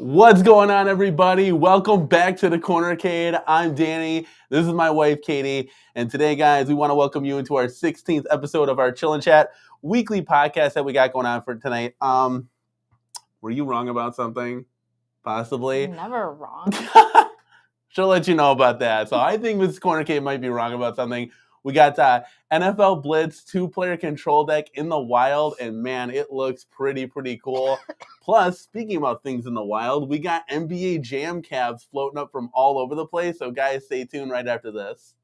What's going on, everybody? Welcome back to the CornerCade. I'm Danny. This is my wife, Katie. And today, guys, we want to welcome you into our 16th episode of our Chill and Chat weekly podcast that we got going on for tonight. Were you wrong about something? Possibly? I'm never wrong. She'll let you know about that. So I think Mrs. CornerCade might be wrong about something. We got NFL Blitz 2-player control deck in the wild, and man, it looks pretty cool. Plus, speaking about things in the wild, we got NBA Jam cabs floating up from all over the place. So guys, stay tuned right after this.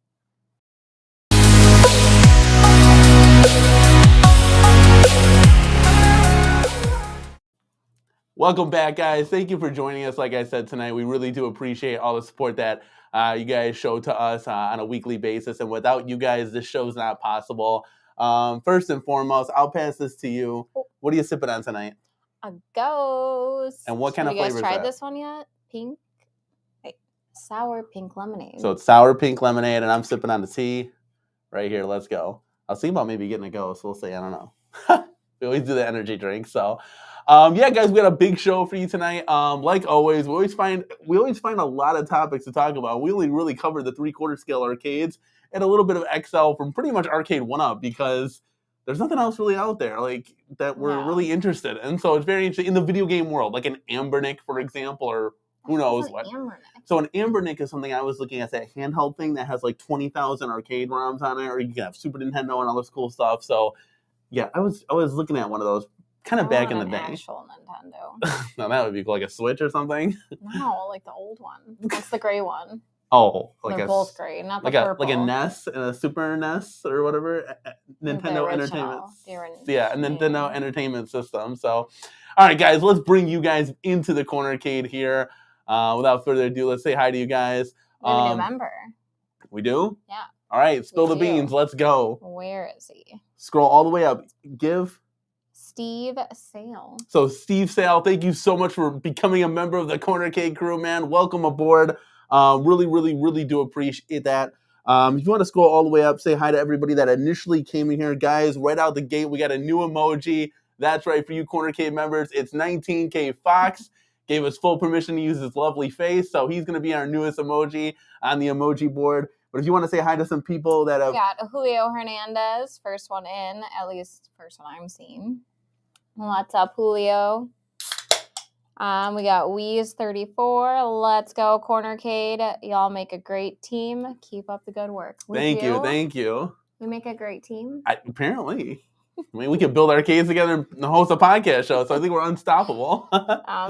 Welcome back, guys. Thank you for joining us. Like I said tonight, we really do appreciate all the support that you guys show to us on a weekly basis. And without you guys, this show's not possible. First and foremost, I'll pass this to you. What are you sipping on tonight? A ghost. And what kind of flavor is that? You guys tried this one yet? Pink? Wait, sour pink lemonade. So it's sour pink lemonade, and I'm sipping on the tea right here. Let's go. I was thinking about maybe getting a ghost. We'll see. I don't know. We always do the energy drink. So, yeah, guys, we got a big show for you tonight. Like always, we always find a lot of topics to talk about. We only really cover the 3/4 scale arcades and a little bit of XL from pretty much Arcade 1-Up because there's nothing else really out there like that we're really interested in. So it's very interesting in the video game world, like an Ambernick, for example, or who knows what. So an Ambernick is something I was looking at, that handheld thing that has like 20,000 arcade ROMs on it, or you can have Super Nintendo and all this cool stuff. So yeah, I was looking at one of those kind of back in the day. Actual Nintendo. No, that would be cool, like a Switch or something. No, like the old one. What's the gray one? Oh, like they're both gray, not the purple. Like a NES and a Super NES or whatever. Nintendo Entertainment. Yeah, a Nintendo Entertainment System. So, all right, guys, let's bring you guys into the CornerCade here. Without further ado, let's say hi to you guys. We have a new member. We do? Yeah. All right, spill the beans. Let's go. Where is he? Scroll all the way up. Give Steve Sale. So Steve Sale, thank you so much for becoming a member of the CornerCade crew, man. Welcome aboard. Really do appreciate that. If you want to scroll all the way up, say hi to everybody that initially came in here. Guys, right out the gate, we got a new emoji. That's right, for you CornerCade members, it's 19K Fox. Gave us full permission to use his lovely face, so he's going to be our newest emoji on the emoji board. But if you want to say hi to some people that have... We got Julio Hernandez, first one in, at least first one I'm seeing. What's up, Julio? We got Weez34. Let's go, CornerCade. Y'all make a great team. Keep up the good work. Thank you. We make a great team? Apparently. I mean, we could build arcades together and host a podcast show, so I think we're unstoppable.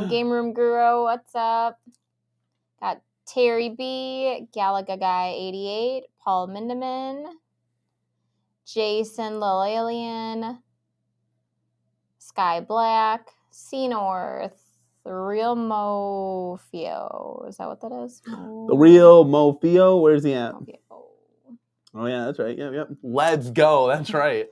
Game Room Guru, what's up? Got Terry B, Galaga Guy 88, Paul Mindeman, Jason Lilalian, Sky Black, C North, The Real Mofio. Is that what that is? The Real Mofio? Where's he at? Mofio. Oh, yeah, that's right. Yep. Let's go. That's right.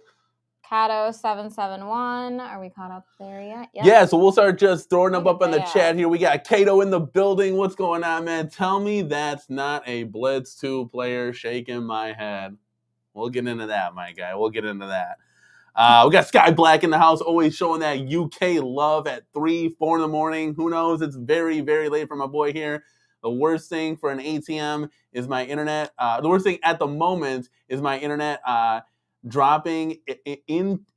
Kato771. Are we caught up there yet? Yep. Yeah, so we'll start just throwing them up on the chat here. We got Kato in the building. What's going on, man? Tell me that's not a Blitz 2-player shaking my head. We'll get into that, my guy. We'll get into that. We got Sky Black in the house, always showing that UK love at 3, 4 in the morning. Who knows? It's very late for my boy here. The worst thing for an ATM is my internet. The worst thing at the moment is my internet dropping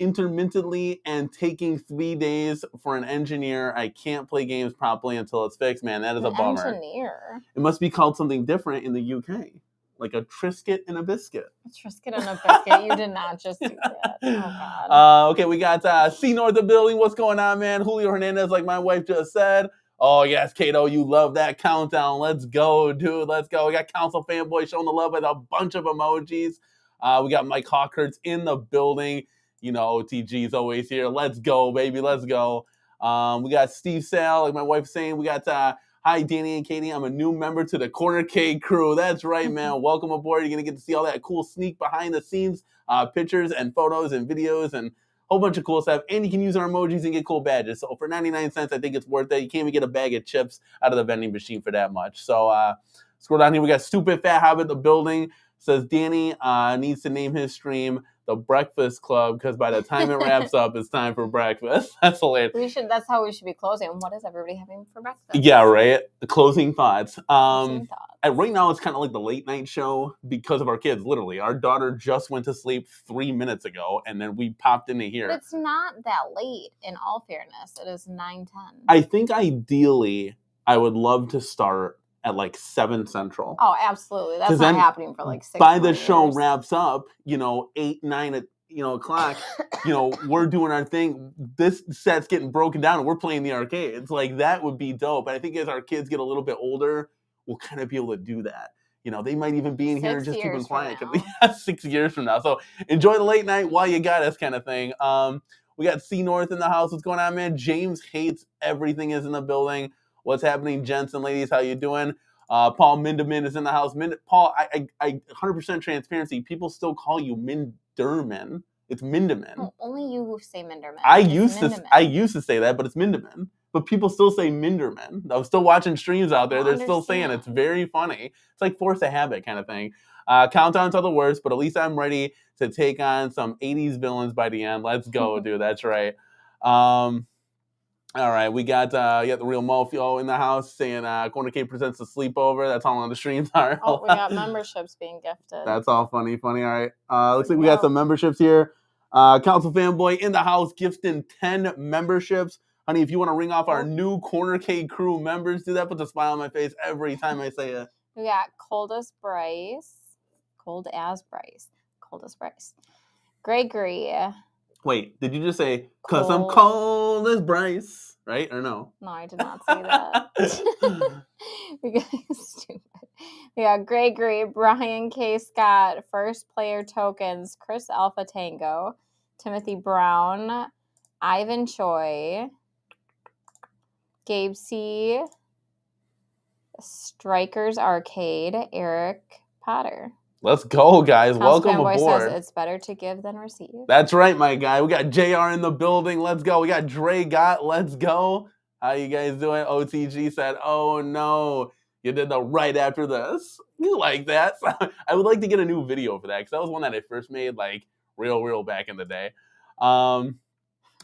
intermittently and taking 3 days for an engineer. I can't play games properly until it's fixed, man. That is a bummer. Engineer? It must be called something different in the UK. Like a Triscuit and a biscuit. A Triscuit and a biscuit. You did not just do that. Oh, God. Okay, we got C North the building. What's going on, man? Julio Hernandez, like my wife just said. Oh, yes, Kato, you love that countdown. Let's go, dude. Let's go. We got Council Fanboy showing the love with a bunch of emojis. We got Mike Hawkhurts in the building. You know, OTG's always here. Let's go, baby. Let's go. We got Steve Sale, like my wife's saying. We got... Hi, Danny and Katie. I'm a new member to the CornerCade crew. That's right, man. Welcome aboard. You're going to get to see all that cool sneak behind-the-scenes pictures and photos and videos and a whole bunch of cool stuff. And you can use our emojis and get cool badges. So for 99 cents, I think it's worth it. You can't even get a bag of chips out of the vending machine for that much. So scroll down here. We got Stupid Fat Hobbit in the building. Says Danny needs to name his stream the Breakfast Club because by the time it wraps up, it's time for breakfast. That's hilarious. That's how we should be closing. What is everybody having for breakfast? Yeah, right. The closing thoughts. Closing thoughts. And right now, it's kind of like the late night show because of our kids. Literally, our daughter just went to sleep 3 minutes ago, and then we popped into here. But it's not that late. In all fairness, it is 9:10. I think ideally, I would love to start at like 7 Central. Oh, absolutely. That's not happening for like 6 By the years. show wraps up, 8, 9 o'clock, we're doing our thing. This set's getting broken down and we're playing the arcades. Like, that would be dope. And I think as our kids get a little bit older, we'll kind of be able to do that. They might even be in here and just keep them quiet. 6 years from now. So enjoy the late night while you got us kind of thing. We got C North in the house. What's going on, man? James Hates Everything is in the building. What's happening, gents and ladies? How you doing? Paul Minderman is in the house. Paul, I 100% transparency. People still call you Minderman. It's Minderman. No, only you say Minderman. I used to say that, but it's Minderman. But people still say Minderman. I'm still watching streams out there. They're still saying it's very funny. It's like force a habit kind of thing. Countdown to the worst, but at least I'm ready to take on some 80s villains by the end. Let's go, dude. That's right. All right, we got the real Mofio in the house saying CornerCade presents a sleepover. That's all on the streams are. Oh, we got memberships being gifted. That's all funny. All right. Looks like we got some memberships here. Council Fanboy in the house gifting 10 memberships. Honey, if you want to ring off our new CornerCade crew members, do that. Puts a smile on my face every time I say it. We got Cold as Bryce. Gregory. Wait, did you just say, because I'm cold as Bryce, right? Or no? No, I did not say that. We got Gregory, Brian K. Scott, First Player Tokens, Chris Alpha Tango, Timothy Brown, Ivan Choi, Gabe C., Strikers Arcade, Eric Potter. Let's go, guys. Welcome aboard. Says it's better to give than receive. That's right, my guy. We got JR in the building. Let's go. We got Dre Gott. Let's go. How you guys doing? OTG said, oh, no. You did the right after this. You like that? I would like to get a new video for that because that was one that I first made like real back in the day. All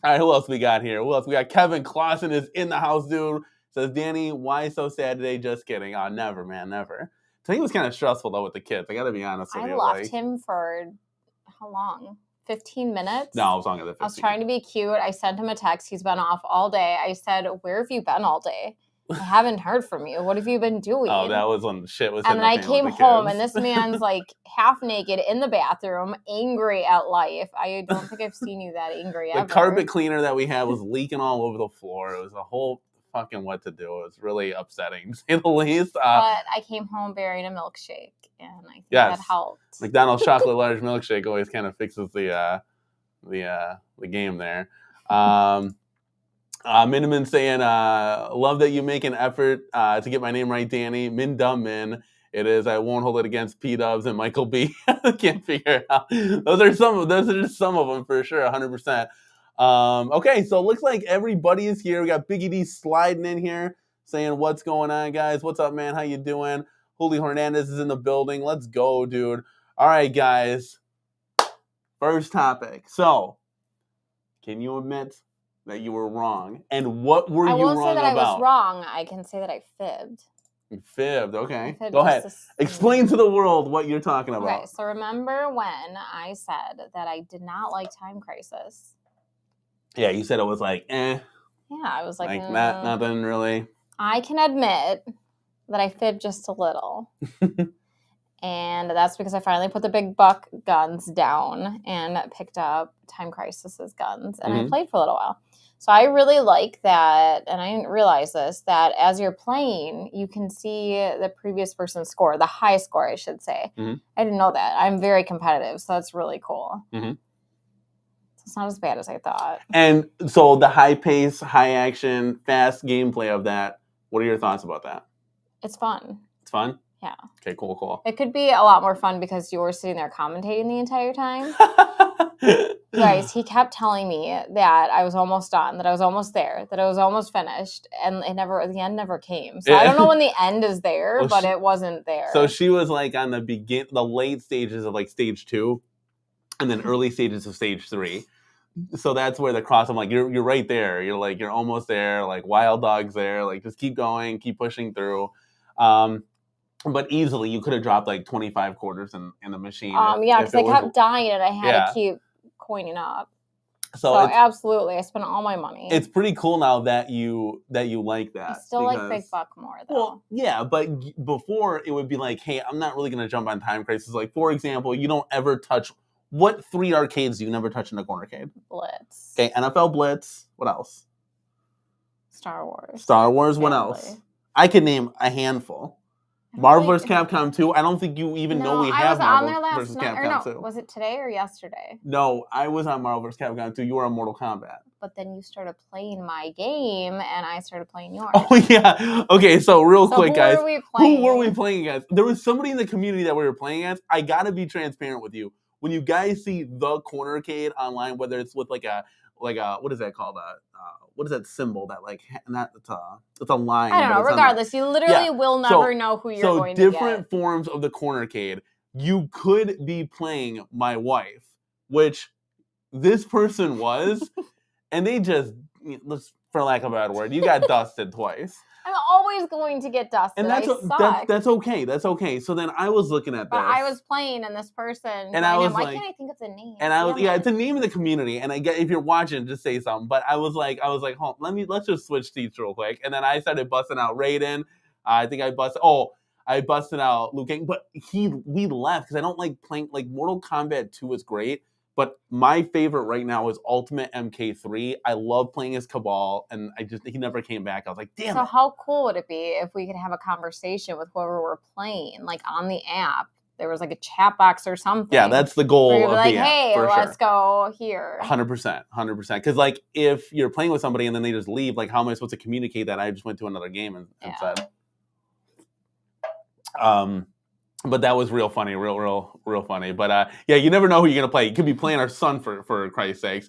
right, who else we got here? We got Kevin Clausen is in the house, dude. Says, Danny, why so sad today? Just kidding. Oh, never, man, never. I think it was kind of stressful, though, with the kids. I got to be honest with you. I left him for how long? 15 minutes? No, I was longer than 15. I was trying to be cute. I sent him a text. He's been off all day. I said, where have you been all day? I haven't heard from you. What have you been doing? Oh, that was when shit was hitting the fan. And then I came home, and this man's like half naked in the bathroom, angry at life. I don't think I've seen you that angry ever. The carpet cleaner that we had was leaking all over the floor. It was a whole fucking what to do. It was really upsetting, to say the least. But I came home bearing a milkshake, and I think that helped. McDonald's chocolate large milkshake always kind of fixes the game there. Miniman saying, love that you make an effort to get my name right, Danny. Min Dumb Min. It is. I won't hold it against P-Dubs and Michael B. I can't figure it out. Those are just some of them for sure, 100%. Okay, so it looks like everybody is here. We got Biggie D sliding in here saying, what's going on, guys? What's up, man? How you doing? Julio Hernandez is in the building. Let's go, dude. All right, guys. First topic. So, can you admit that you were wrong? And what were you wrong about? I won't say that I was wrong. I can say that I fibbed. You fibbed, okay. Go ahead. Explain to the world what you're talking about. Okay, so remember when I said that I did not like Time Crisis? Yeah, you said it was like, eh. Yeah, I was like nothing really. I can admit that I fibbed just a little. And that's because I finally put the big buck guns down and picked up Time Crisis's guns. And I played for a little while. So I really like that, and I didn't realize this, that as you're playing, you can see the previous person's score, the high score, I should say. I didn't know that. I'm very competitive, so that's really cool. So it's not as bad as I thought. And so the high pace, high action, fast gameplay of that, what are your thoughts about that? It's fun. It's fun? Yeah. Okay, cool. It could be a lot more fun because you were sitting there commentating the entire time. Guys, he kept telling me that I was almost done, that I was almost there, that I was almost finished, and the end never came. So I don't know when the end is there, but it wasn't there. So she was like on the late stages of like stage 2, and then early stages of stage 3. So that's where the cross. I'm like, you're right there. You're almost there. Like Wild Dog's there. Like just keep going, keep pushing through. But easily you could have dropped like 25 quarters in the machine. Because I kept dying and I had to keep coining up. So absolutely, I spent all my money. It's pretty cool now that you like that. I still like Big Buck more though. Well, yeah, but before it would be like, hey, I'm not really gonna jump on Time Crisis. Like for example, you don't ever touch. What 3 arcades do you never touch in a CornerCade? Blitz. Okay, NFL Blitz. What else? Star Wars. Star Wars. What else? I could name a handful. Marvel vs. Capcom 2. I don't think you even know we have Marvel vs. Capcom 2. Was it today or yesterday? No, I was on Marvel vs. Capcom 2. You were on Mortal Kombat. But then you started playing my game, and I started playing yours. Oh, yeah. Okay, so real quick, guys. Who were we playing against? There was somebody in the community that we were playing against. I got to be transparent with you. When you guys see the CornerCade online, whether it's with like a what is that called? What is that symbol that like it's a line? I don't know. Regardless, you literally will never know who you're going to get. So different forms of the CornerCade. You could be playing my wife, which this person was, and they just, for lack of a bad word, you got dusted twice. I'm always going to get dusted. And that's okay. That's okay. So then I was looking at this. But I was playing and this person. And I was why like, can't I think of the name? And I was it's a name in the community. And I get if you're watching, just say something. But I was like, hold on, let's just switch seats real quick. And then I started busting out Raiden. I think I busted out Liu Kang. But we left because I don't like playing like Mortal Kombat 2 is great. But my favorite right now is Ultimate MK3. I love playing as Cabal, and he never came back. I was like, damn. So how cool would it be if we could have a conversation with whoever we're playing, like on the app? There was like a chat box or something. Yeah, that's the goal of the app. Hey, let's go here. 100%. Because like if you're playing with somebody and then they just leave, like how am I supposed to communicate that I just went to another game instead? But that was real funny, real funny. But you never know who you're gonna play. You could be playing our son for Christ's sakes.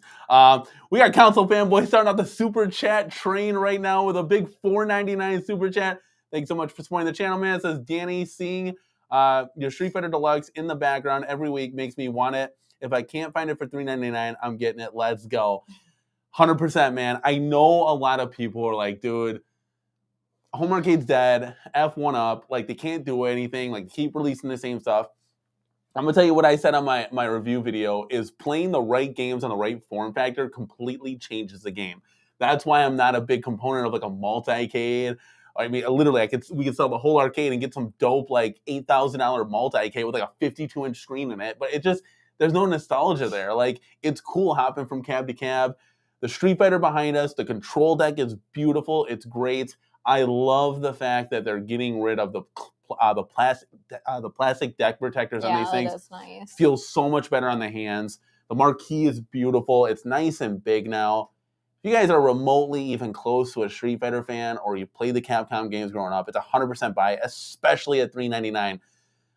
We got Council Fanboy starting out the super chat train right now with a big $4.99 super chat. Thanks so much for supporting the channel, man. It says Danny, seeing your Street Fighter Deluxe in the background every week makes me want it. If I can't find it for $3.99, I'm getting it. Let's go. 100%, man. I know a lot of people are like, dude, Home Arcade's dead, F1 up, like they can't do anything, like keep releasing the same stuff. I'm gonna tell you what I said on my review video is playing the right games on the right form factor completely changes the game. That's why I'm not a big component of like a multi-cade. I mean, literally, we could sell the whole arcade and get some dope like $8,000 multi-cade with like a 52-inch screen in it, but there's no nostalgia there. Like it's cool hopping from cab to cab. The Street Fighter behind us, the control deck is beautiful. It's great. I love the fact that they're getting rid of the plastic deck protectors on these things. That is nice. Feels so much better on the hands. The marquee is beautiful. It's nice and big now. If you guys are remotely even close to a Street Fighter fan or you played the Capcom games growing up, it's 100% buy, especially at $3.99.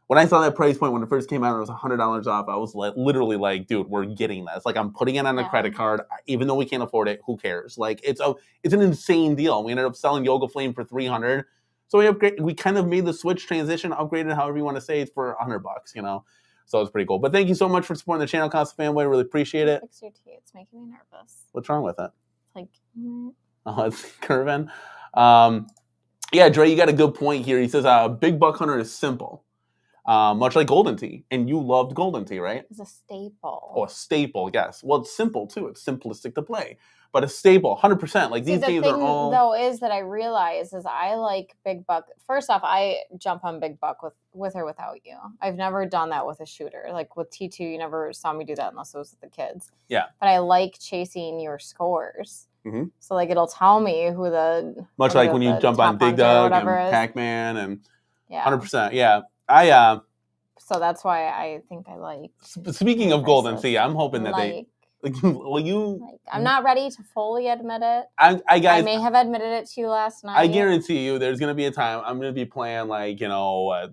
When I saw that price point when it first came out, it was $100 off. I was literally like, dude, we're getting this. Like, I'm putting it on a credit card. Even though we can't afford it, who cares? Like, it's an insane deal. We ended up selling Yoga Flame for $300. So we kind of made the Switch transition, upgraded, however you want to say it, for $100, you know? So it's pretty cool. But thank you so much for supporting the channel, Constant Fanboy. Really appreciate it. Fix your tea. It's making me nervous. What's wrong with it? Like, it's curving. Yeah, Dre, you got a good point here. He says, Big Buck Hunter is simple. Much like Golden Tee. And you loved Golden Tee, right? It's a staple. Oh, a staple, yes. Well, it's simple, too. It's simplistic to play. But a staple, 100%. Like, these games are all... The thing, though, is that I realize is I like Big Buck. First off, I jump on Big Buck with or without you. I've never done that with a shooter. Like, with T2, you never saw me do that unless it was with the kids. Yeah. But I like chasing your scores. Mm-hmm. So, like, it'll tell me who the... Much like when you jump on Dig Dug and Pac-Man and... Yeah. 100%, yeah. So that's why I think I like... Speaking of Golden Tee, I'm hoping that they... I'm not ready to fully admit it. Guys, I may have admitted it to you last night. I guarantee you there's going to be a time I'm going to be playing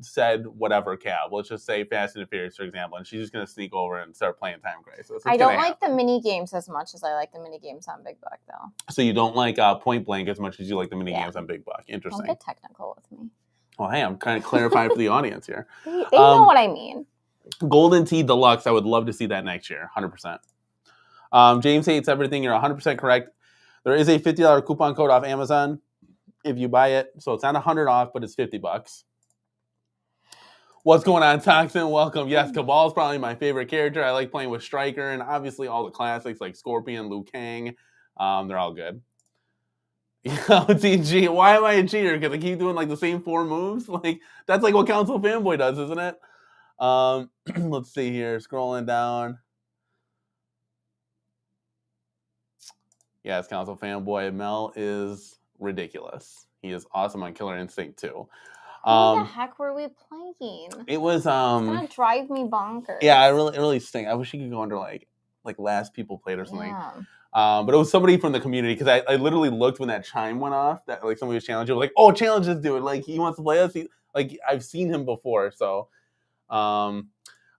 said whatever cab. Let's just say Fast and Furious, for example, and she's just going to sneak over and start playing Time Crisis. I don't like the mini games as much as I like the mini games on Big Buck, though. So you don't like Point Blank as much as you like the mini games on Big Buck. Interesting. Don't get technical with me. Well, hey, I'm kind of clarifying for the audience here. They know what I mean. Golden Tee Deluxe, I would love to see that next year, 100%. James hates everything. You're 100% correct. There is a $50 coupon code off Amazon if you buy it. So it's not $100 off, but it's $50. What's going on, Toxin? Welcome. Yes, Cabal is probably my favorite character. I like playing with Striker and obviously all the classics like Scorpion, Liu Kang. They're all good. TG, why am I a cheater? Because I keep doing like the same 4 moves? Like that's like what Council Fanboy does, isn't it? Let's see here. Scrolling down. Yes, Council Fanboy. Mel is ridiculous. He is awesome on Killer Instinct too. What the heck were we playing? It was It's gonna drive me bonkers. Yeah, it really stinks. I wish you could go under like last people played or something. Yeah. But it was somebody from the community because I literally looked when that chime went off that like somebody was challenging. I was like, oh, challenge this dude. Like he wants to play us. Like I've seen him before. So, all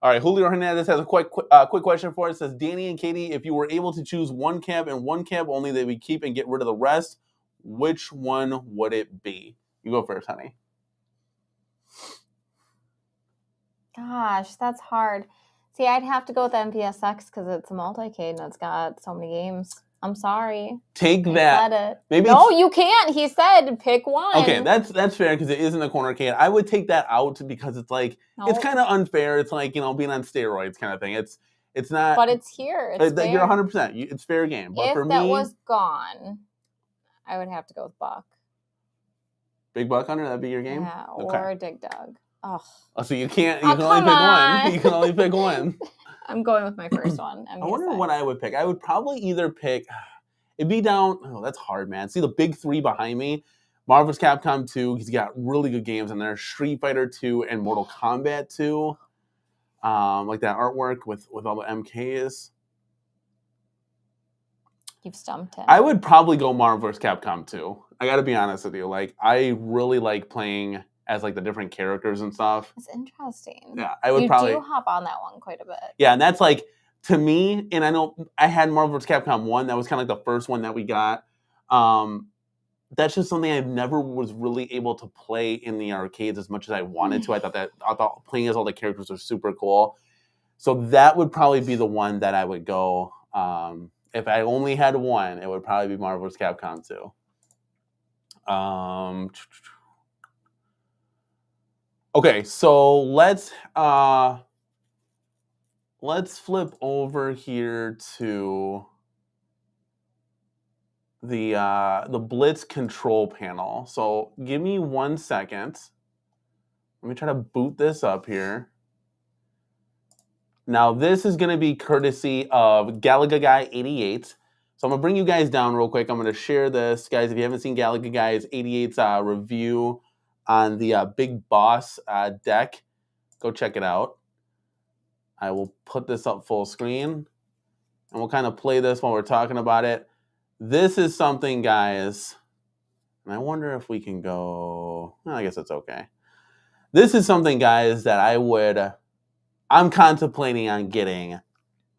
right. Julio Hernandez has a quick question for us. It says, Danny and Katie, if you were able to choose one cab and one cab only that we keep and get rid of the rest, which one would it be? You go first, honey. Gosh, that's hard. See, I'd have to go with the MPSX because it's a multi-cade and it's got so many games. I'm sorry. Take that. Said it. Maybe no, you can't. He said pick one. Okay, that's fair because it is in the CornerCade. I would take that out because it's like it's kind of unfair. It's like, you know, being on steroids kind of thing. It's not. But it's here. It's fair. You're 100%. It's fair game. But if for that me, was gone, I would have to go with Buck. Big Buck Hunter, that'd be your game? Yeah, or Dig Dug. Oh, so you can't. You can only pick one. You can only pick one. I'm going with my first one. I wonder what I would pick. I would probably either pick. It'd be down. Oh, that's hard, man. See the big 3 behind me. Marvel vs. Capcom 2. He's got really good games in there. Street Fighter 2 and Mortal Kombat 2. Like that artwork with all the MKs. You've stumped him. I would probably go Marvel vs. Capcom 2. I got to be honest with you. Like I really like playing as like the different characters and stuff. It's interesting. Yeah, I would probably. You do hop on that one quite a bit. Yeah, and that's like to me. And I know I had Marvel vs. Capcom 1. That was kind of like the first one that we got. That's just something I never was really able to play in the arcades as much as I wanted to. I thought playing as all the characters was super cool. So that would probably be the one that I would go. If I only had one, it would probably be Marvel vs. Capcom 2. Okay, so let's flip over here to the Blitz control panel. So give me 1 second. Let me try to boot this up here. Now this is going to be courtesy of Galaga Guy 88. So I'm going to bring you guys down real quick. I'm going to share this. Guys, if you haven't seen Galaga Guy's 88's review on the Big Boss deck, go check it out. I will put this up full screen, and we'll kind of play this while we're talking about it. This is something, guys, and I wonder if we can go... Well, I guess it's okay. This is something, guys, that I'm contemplating on getting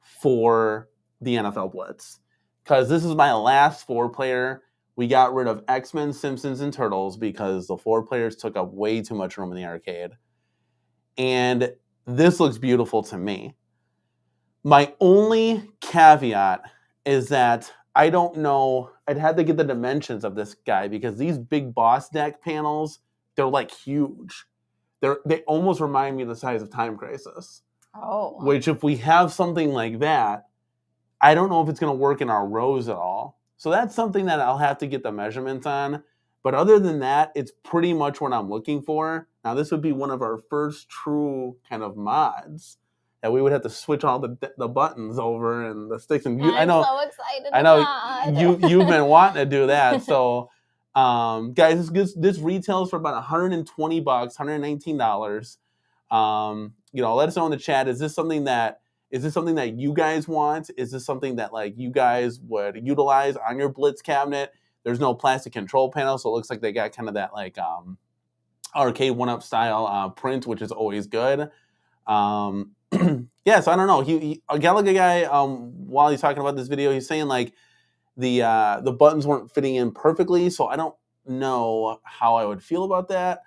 for the NFL Blitz. Because this is my last 4-player. We got rid of X-Men, Simpsons, and Turtles because the 4 players took up way too much room in the arcade. And this looks beautiful to me. My only caveat is that I don't know. I'd have to get the dimensions of this guy because these Big Boss deck panels, they're like huge. They almost remind me of the size of Time Crisis. Oh. Which if we have something like that, I don't know if it's going to work in our rows at all. So that's something that I'll have to get the measurements on. But other than that, it's pretty much what I'm looking for. Now, this would be one of our first true kind of mods that we would have to switch all the buttons over and the sticks. And I'm so excited. I know you've been wanting to do that. So, guys, this retails for about $120, $119. Let us know in the chat. Is this something that you guys want? Is this something that like you guys would utilize on your Blitz cabinet? There's no plastic control panel, so it looks like they got kind of that like arcade 1-up style print, which is always good. Yeah, so I don't know. A Galaga guy, while he's talking about this video, he's saying like the buttons weren't fitting in perfectly, so I don't know how I would feel about that.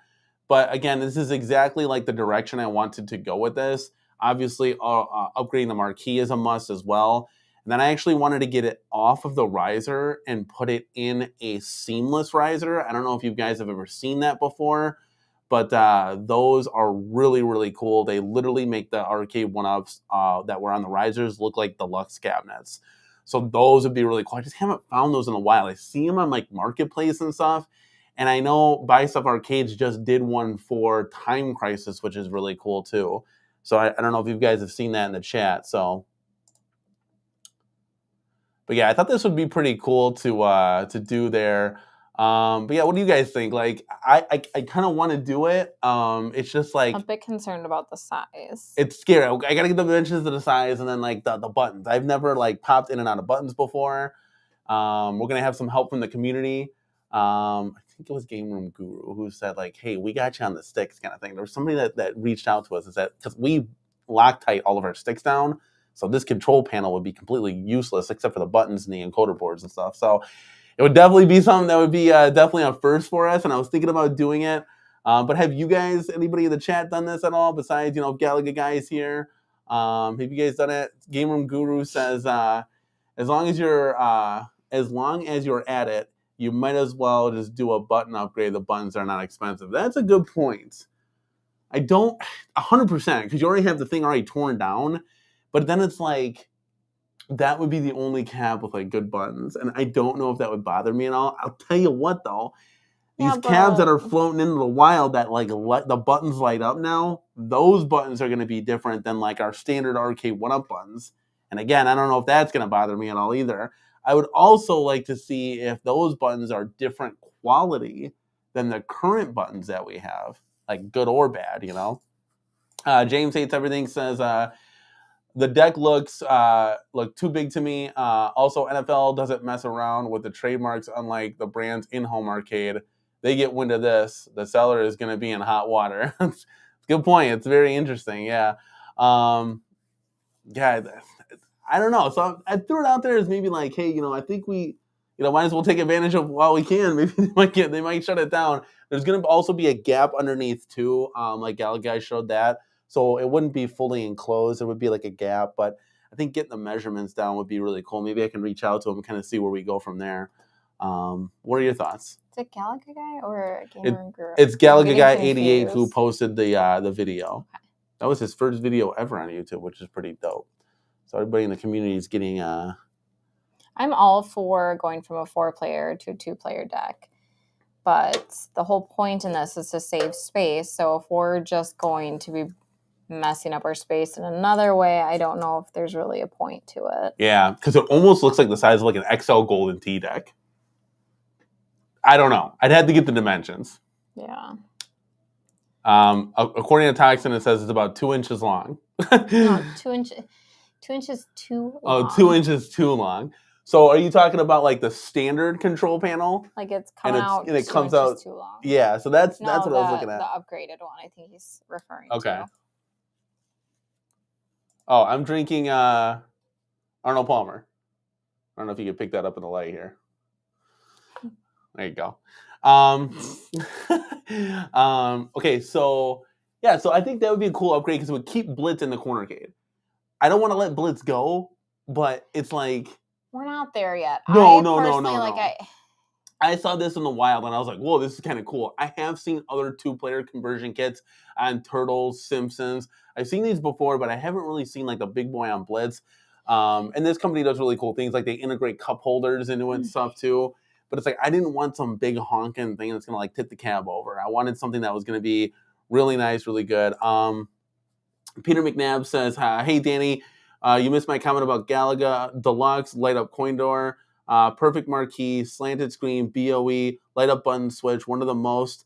But again, this is exactly like the direction I wanted to go with this. Obviously, upgrading the marquee is a must as well. And then I actually wanted to get it off of the riser and put it in a seamless riser. I don't know if you guys have ever seen that before, but those are really, really cool. They literally make the arcade one-ups that were on the risers look like deluxe cabinets. So those would be really cool. I just haven't found those in a while. I see them on like Marketplace and stuff. And I know Buy Stuff Arcades just did one for Time Crisis, which is really cool too. So I don't know if you guys have seen that in the chat. So, but yeah, I thought this would be pretty cool to do there. But yeah, what do you guys think? Like, I kind of want to do it. It's just like a bit concerned about the size. It's scary. I gotta get the dimensions of the size and then like the buttons. I've never like popped in and out of buttons before. We're gonna have some help from the community. I think it was Game Room Guru who said like, "Hey, we got you on the sticks," kind of thing. There was somebody that reached out to us and said because we Loctite all of our sticks down, so this control panel would be completely useless except for the buttons and the encoder boards and stuff. So it would definitely be something that would be definitely a first for us. And I was thinking about doing it. But have you guys, anybody in the chat, done this at all? Besides, Galaga guys here, have you guys done it? Game Room Guru says, as long as you're at it, you might as well just do a button upgrade. The buttons are not expensive. That's a good point. I don't 100% because you already have the thing already torn down, but then it's like that would be the only cab with like good buttons, and I don't know if that would bother me at all. I'll tell you what though, these cabs that are floating into the wild that like let the buttons light up now, those buttons are going to be different than like our standard arcade one-up buttons. And again, I don't know if that's going to bother me at all either. I would also like to see if those buttons are different quality than the current buttons that we have, like good or bad, James Hates Everything says, the deck looks too big to me. Also, NFL doesn't mess around with the trademarks, unlike the brands in home arcade. They get wind of this, the seller is going to be in hot water. Good point. It's very interesting. Yeah. Yeah. I don't know. So I threw it out there as maybe like, hey, I think we, might as well take advantage of while we can. Maybe they might shut it down. There's going to also be a gap underneath too. Like Galaga guy showed that. So it wouldn't be fully enclosed. It would be like a gap. But I think getting the measurements down would be really cool. Maybe I can reach out to him and kind of see where we go from there. What are your thoughts? Is it Galaga guy or Game Room Guru? It's Galaga guy 88 who posted the video. Okay. That was his first video ever on YouTube, which is pretty dope. So everybody in the community is getting. I'm all for going from a 4-player to a 2-player deck, but the whole point in this is to save space. So if we're just going to be messing up our space in another way, I don't know if there's really a point to it. Yeah, because it almost looks like the size of like an XL Golden Tee deck. I don't know. I'd have to get the dimensions. Yeah. According to Toxin, it says it's about 2 inches long. No, 2 inches. 2 inches too long. Oh, 2 inches too long. So are you talking about like the standard control panel? Like it's coming out and it comes out too long. Yeah, so that's what I was looking at. The upgraded one, I think he's referring to. Okay. Oh, I'm drinking Arnold Palmer. I don't know if you can pick that up in the light here. There you go. Okay, so yeah, so I think that would be a cool upgrade because it would keep Blitz in the CornerCade. I don't want to let Blitz go, but it's like we're not there yet. No. I saw this in the wild and I was like, whoa, this is kind of cool. I have seen other 2-player conversion kits on Turtles, Simpsons. I've seen these before, but I haven't really seen like the big boy on Blitz. And this company does really cool things. Like they integrate cup holders into it and stuff too. But it's like, I didn't want some big honking thing that's going to like tip the cab over. I wanted something that was going to be really nice, really good. Peter McNabb says, hey, Danny, you missed my comment about Galaga Deluxe, light up coin door, perfect marquee, slanted screen, BOE, light up button switch, one of the most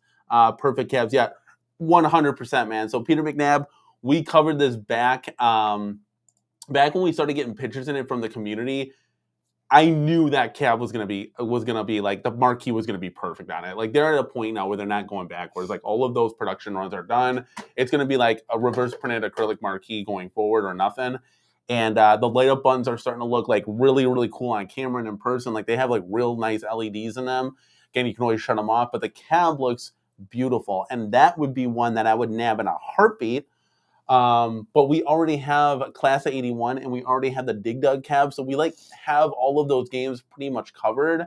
perfect cabs yet. 100%, man. So Peter McNabb, we covered this back when we started getting pictures in it from the community. I knew that cab was gonna be like the marquee was gonna be perfect on it. Like they're at a point now where they're not going backwards. Like all of those production runs are done. It's gonna be like a reverse printed acrylic marquee going forward or nothing. And the light up buttons are starting to look like really, really cool on camera and in person. Like they have like real nice LEDs in them. Again, you can always shut them off, but the cab looks beautiful. And that would be one that I would nab in a heartbeat. But we already have Class of 81 and we already have the Dig Dug cab. So we like have all of those games pretty much covered.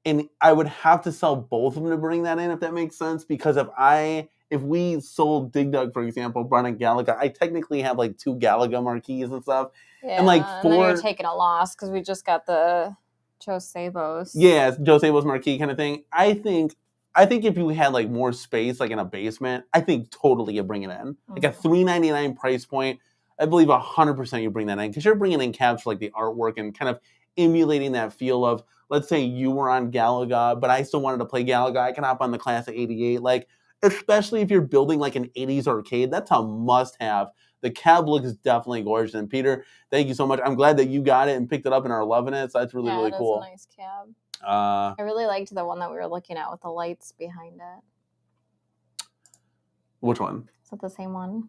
And I would have to sell both of them to bring that in, if that makes sense. Because if we sold Dig Dug, for example, brought in Galaga, I technically have like 2 Galaga marquees and stuff. Yeah, and like and then you're taking a loss because we just got the Josebos. Yeah, Josebos marquee kind of thing. I think if you had like more space, like in a basement, I think totally you bring it in. Like a $3.99 price point, I believe 100% you bring that in because you're bringing in cabs for like the artwork and kind of emulating that feel of, let's say you were on Galaga, but I still wanted to play Galaga. I can hop on the Class of 88. Like, especially if you're building like an 80s arcade, that's a must-have. The cab looks definitely gorgeous. And Peter, thank you so much. I'm glad that you got it and picked it up and are loving it. So that's really cool. Yeah, it is a nice cab. I really liked the one that we were looking at with the lights behind it. Which one? Is that the same one?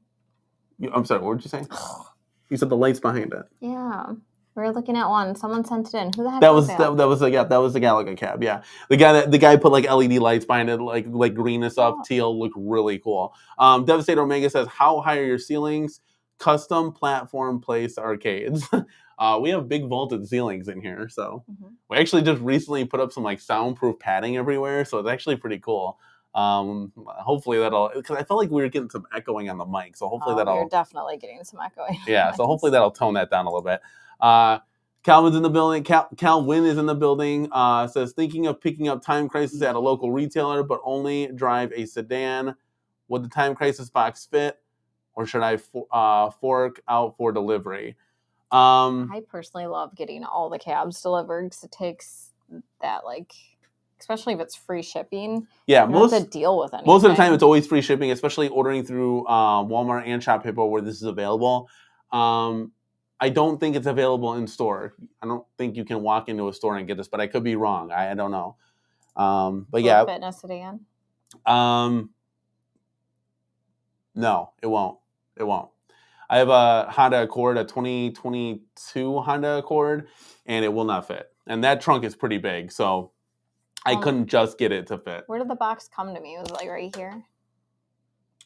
I'm sorry, what did you say? You said the lights behind it. Yeah. We were looking at one. Someone sent it in. Who the heck that was that? that? That was the Galaga cab. Yeah, the guy put like LED lights behind it, like green and stuff. Teal looked really cool. Devastator Omega says, "How high are your ceilings? Custom platform place arcades." We have big vaulted ceilings in here, so we actually just recently put up some like soundproof padding everywhere, so it's actually pretty cool. Hopefully that'll, because I felt like we were getting some echoing on the mic, so hopefully that'll. You're definitely getting some echoing. Yeah, so hopefully that'll tone that down a little bit. Calvin's in the building. Calvin is in the building. Says, thinking of picking up Time Crisis at a local retailer, but only drive a sedan. Would the Time Crisis box fit, or should I fork out for delivery? I personally love getting all the cabs delivered because it takes that, like, especially if it's free shipping. Yeah, you don't have to deal with anything. Most of the time it's always free shipping, especially ordering through Walmart and Shop Hippo where this is available. I don't think it's available in store. I don't think you can walk into a store and get this, but I could be wrong. I don't know. But yeah. Fitness sedan? No, it won't. It won't. I have a Honda Accord, a 2022 Honda Accord, and it will not fit. And that trunk is pretty big, so I couldn't just get it to fit. Where did the box come to me? Was it like right here?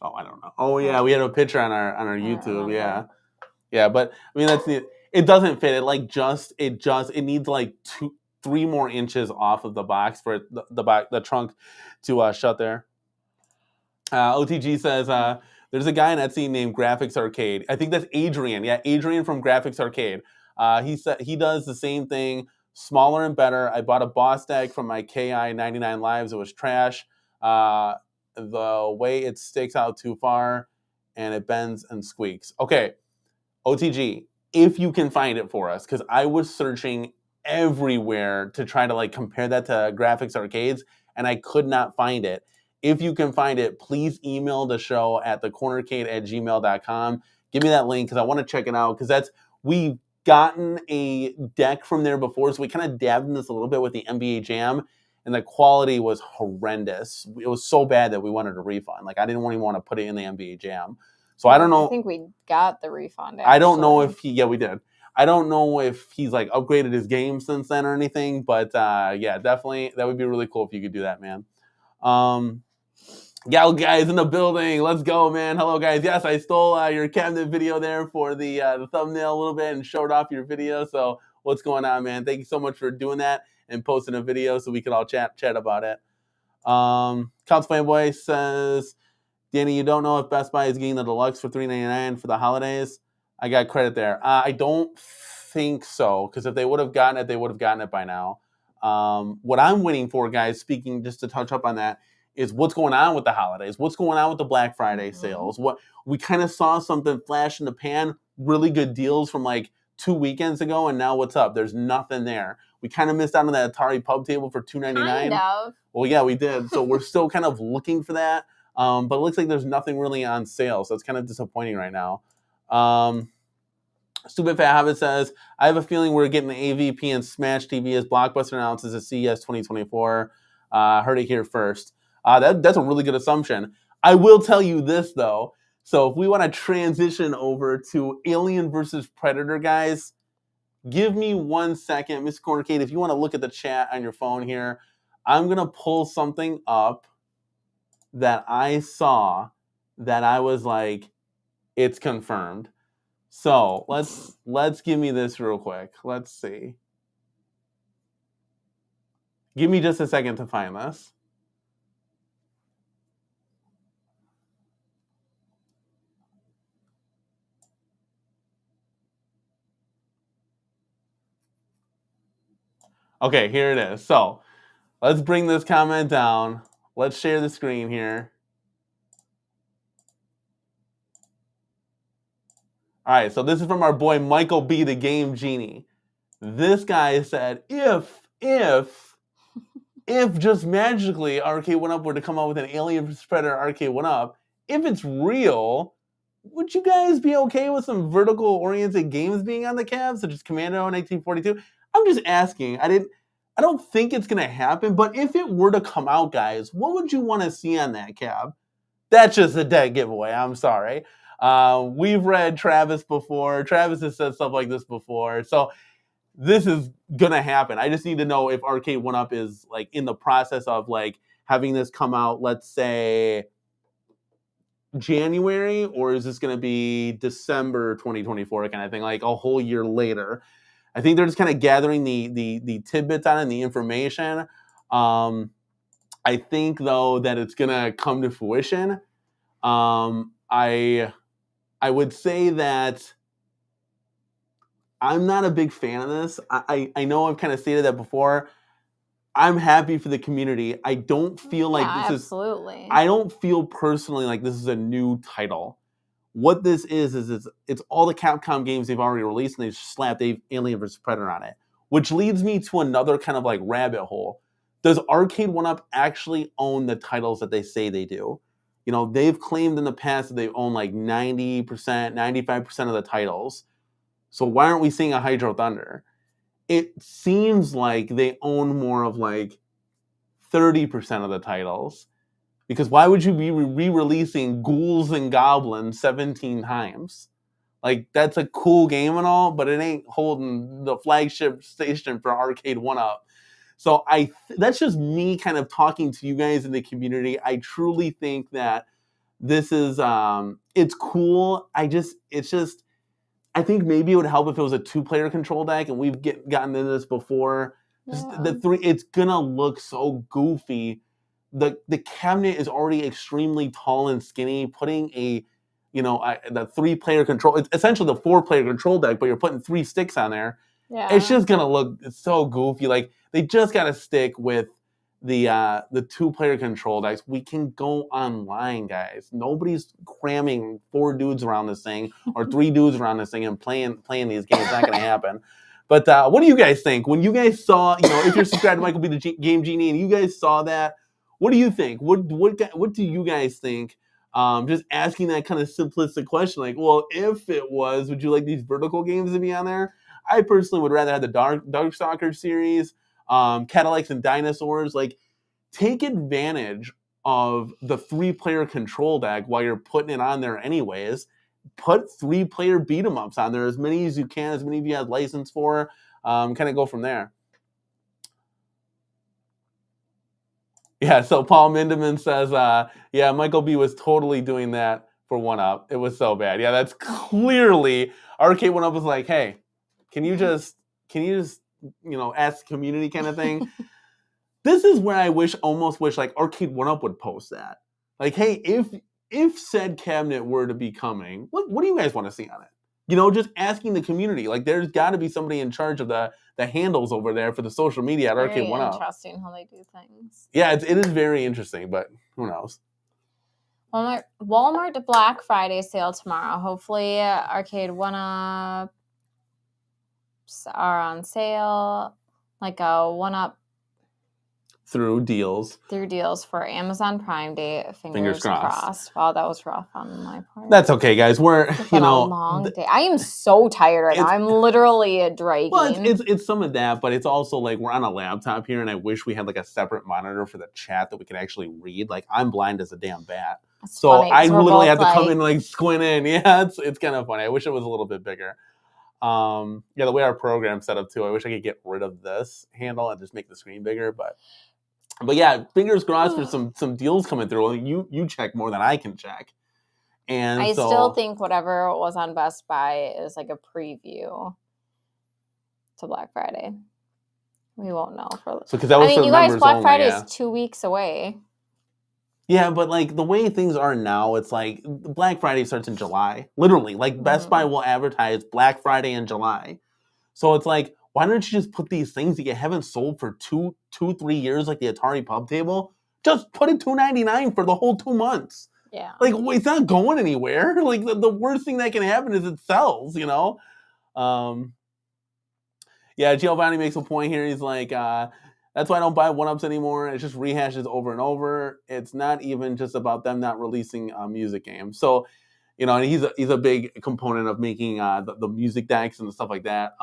Oh, I don't know. Oh yeah, we had a picture on our YouTube. Yeah, but I mean it doesn't fit. It needs like 3 more inches off of the box for the trunk to shut there. OTG says there's a guy on Etsy named Graphics Arcade. I think that's Adrian. Yeah, Adrian from Graphics Arcade. He said he does the same thing, smaller and better. I bought a boss deck from my KI 99 Lives. It was trash. The way it sticks out too far and it bends and squeaks. Okay, OTG, if you can find it for us, because I was searching everywhere to try to like compare that to Graphics Arcades, and I could not find it. If you can find it, please email the show at thecornercade@gmail.com. Give me that link because I want to check it out, because we've gotten a deck from there before, so we kind of dabbed in this a little bit with the NBA Jam, and the quality was horrendous. It was so bad that we wanted a refund. Like, I didn't even want to put it in the NBA Jam. So I don't know. I think we got the refund. Actually. I don't know if yeah, we did. I don't know if he's like upgraded his game since then or anything, but yeah, definitely that would be really cool if you could do that, man. Gal guys in the building, let's go, man. Hello, guys. Yes, I stole your cabinet video there for the thumbnail a little bit and showed off your video. So what's going on, man? Thank you so much for doing that and posting a video so we can all chat about it. Counts Fanboy says, Danny, you don't know if Best Buy is getting the deluxe for $3.99 for the holidays? I got credit there. I don't think so, because if they would have gotten it, they would have gotten it by now. What I'm waiting for, guys, speaking just to touch up on that, is what's going on with the holidays. What's going on with the Black Friday sales? What we kind of saw something flash in the pan, really good deals from like 2 weekends ago, and now what's up? There's nothing there. We kind of missed out on that Atari pub table for $2.99. Kind of. Well, yeah, we did. So we're still kind of looking for that. But it looks like there's nothing really on sale, so it's kind of disappointing right now. Stupid Fat Habit says, I have a feeling we're getting the AVP and Smash TV as Blockbuster announces at CES 2024. Heard it here first. That's a really good assumption. I will tell you this, though. So if we want to transition over to Alien versus Predator, guys, give me 1 second. Miss CornerCade, if you want to look at the chat on your phone here, I'm going to pull something up that I saw that I was like, it's confirmed. So let's give me this real quick. Let's see. Give me just a second to find this. Okay, here it is. So let's bring this comment down. Let's share the screen here. All right, so this is from our boy Michael B, the Game Genie. This guy said, if just magically Arcade 1-Up were to come out with an Alien vs. Predator Arcade 1-Up, if it's real, would you guys be okay with some vertical-oriented games being on the Cavs, such as Commando 1942? I'm just asking. I don't think it's going to happen, but if it were to come out, guys, what would you want to see on that Cav? That's just a dead giveaway. I'm sorry. We've read Travis before. Travis has said stuff like this before. So this is going to happen. I just need to know if Arcade 1-Up is like in the process of like having this come out, let's say January, or is this going to be December 2024 kind of thing, like a whole year later? I think they're just kind of gathering the tidbits on it and the information. I think though that it's going to come to fruition. I would say that I'm not a big fan of this. I know I've kind of stated that before. I'm happy for the community. I don't feel like this absolutely. I don't feel personally like this is a new title. What this is it's all the Capcom games they've already released, and they slapped Alien vs. Predator on it. Which leads me to another kind of like rabbit hole. Does Arcade 1-Up actually own the titles that they say they do? You know, they've claimed in the past that they own like 90%, 95% of the titles. So why aren't we seeing a Hydro Thunder? It seems like they own more of like 30% of the titles. Because why would you be re-releasing Ghouls and Goblins 17 times? Like, that's a cool game and all, but it ain't holding the flagship station for Arcade 1-Up. So that's just me kind of talking to you guys in the community. I truly think that this is it's cool. I think maybe it would help if it was a 2-player control deck, and we've gotten into this before. Yeah. It's gonna look so goofy. The cabinet is already extremely tall and skinny. Putting the 3-player control, it's essentially the 4-player control deck, but you're putting 3 sticks on there. Yeah. It's just gonna look so goofy. Like, they just gotta stick with the 2-player control decks. We can go online, guys. Nobody's cramming 4 dudes around this thing or 3 dudes around this thing and playing these games. It's not gonna happen. But what do you guys think? When you guys saw, if you're subscribed to Michael B, the Game Genie, and you guys saw that, what do you think? What do you guys think? Just asking that kind of simplistic question, like, well, if it was, would you like these vertical games to be on there? I personally would rather have the Darkstalker series, Cadillacs and Dinosaurs. Like, take advantage of the 3-player control deck while you're putting it on there anyways. Put 3-player beat 'em ups on there, as many as you can, as many of you have license for. Kind of go from there. Yeah, so Paul Mindeman says, yeah, Michael B was totally doing that for 1-Up. It was so bad. Yeah, that's clearly Arcade 1-Up was like, hey, can you just ask the community kind of thing? This is where I almost wish like Arcade 1-Up would post that. Like, hey, if said cabinet were to be coming, what do you guys want to see on it? Just asking the community. Like, there's got to be somebody in charge of the handles over there for the social media at Arcade 1-Up. Very interesting how they do things. Yeah, it is very interesting, but who knows? Walmart Black Friday sale tomorrow. Hopefully, Arcade 1-Up are on sale. Like a 1-Up through deals for Amazon Prime Day. Fingers crossed. Wow, that was rough on my part. That's okay, guys. We're a long day. I am so tired right now. I'm literally dragging. Well, it's some of that, but it's also like we're on a laptop here, and I wish we had like a separate monitor for the chat that we could actually read. Like, I'm blind as a damn bat, so I literally have to come in and like squint in. Yeah, it's kind of funny. I wish it was a little bit bigger. Yeah, the way our program's set up too. I wish I could get rid of this handle and just make the screen bigger, but yeah, fingers crossed for some deals coming through. You check more than I can check. And I so, still think whatever was on Best Buy is like a preview to Black Friday. We won't know for. So because that was I mean, for you guys, members Black only, Friday yeah. is 2 weeks away. Yeah, but like the way things are now, it's like Black Friday starts in July. Literally, like Best Buy will advertise Black Friday in July. So it's like, why don't you just put these things that you haven't sold for 3 years, like the Atari Pub Table? Just put it $2.99 for the whole 2 months. Yeah. Like it's not going anywhere. Like the worst thing that can happen is it sells, you know? Yeah, Giovanni makes a point here. He's like, that's why I don't buy one-ups anymore. It's just rehashes over and over. It's not even just about them not releasing music games. So, you know, and he's a big component of making the music decks and stuff like that.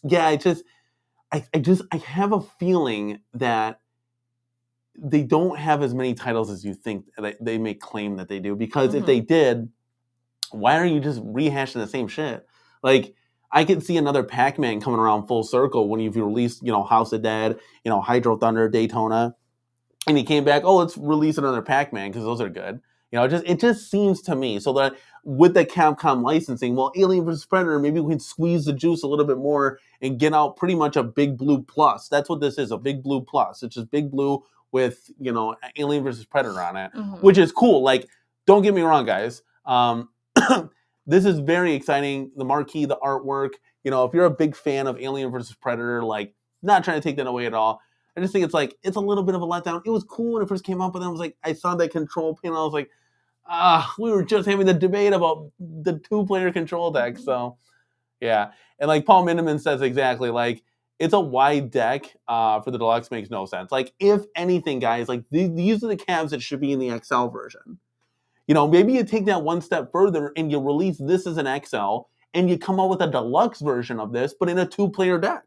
Yeah, I have a feeling that they don't have as many titles as you think they may claim that they do. Because if they did, why are you just rehashing the same shit? Like, I could see another Pac-Man coming around full circle when you've released, you know, House of Dead, you know, Hydro Thunder, Daytona, and he came back, oh, let's release another Pac-Man because those are good. You know, it just seems to me. So that with the Capcom licensing, well, Alien vs. Predator, maybe we can squeeze the juice a little bit more and get out pretty much a Big Blue Plus. That's what this is, a Big Blue Plus. It's just Big Blue with, you know, Alien vs. Predator on it, which is cool. Like, don't get me wrong, guys. This is very exciting. The marquee, the artwork. You know, if you're a big fan of Alien vs. Predator, like, not trying to take that away at all. I just think it's a little bit of a letdown. It was cool when it first came out, but then I was like, I saw that control panel. I was like, we were just having the debate about the 2-player control deck. So, yeah. And like Paul Miniman says exactly, like, it's a wide deck for the deluxe makes no sense. Like, if anything, guys, like, these are the Cavs that should be in the XL version. You know, maybe you take that one step further and you release this as an XL and you come out with a deluxe version of this, but in a 2-player deck.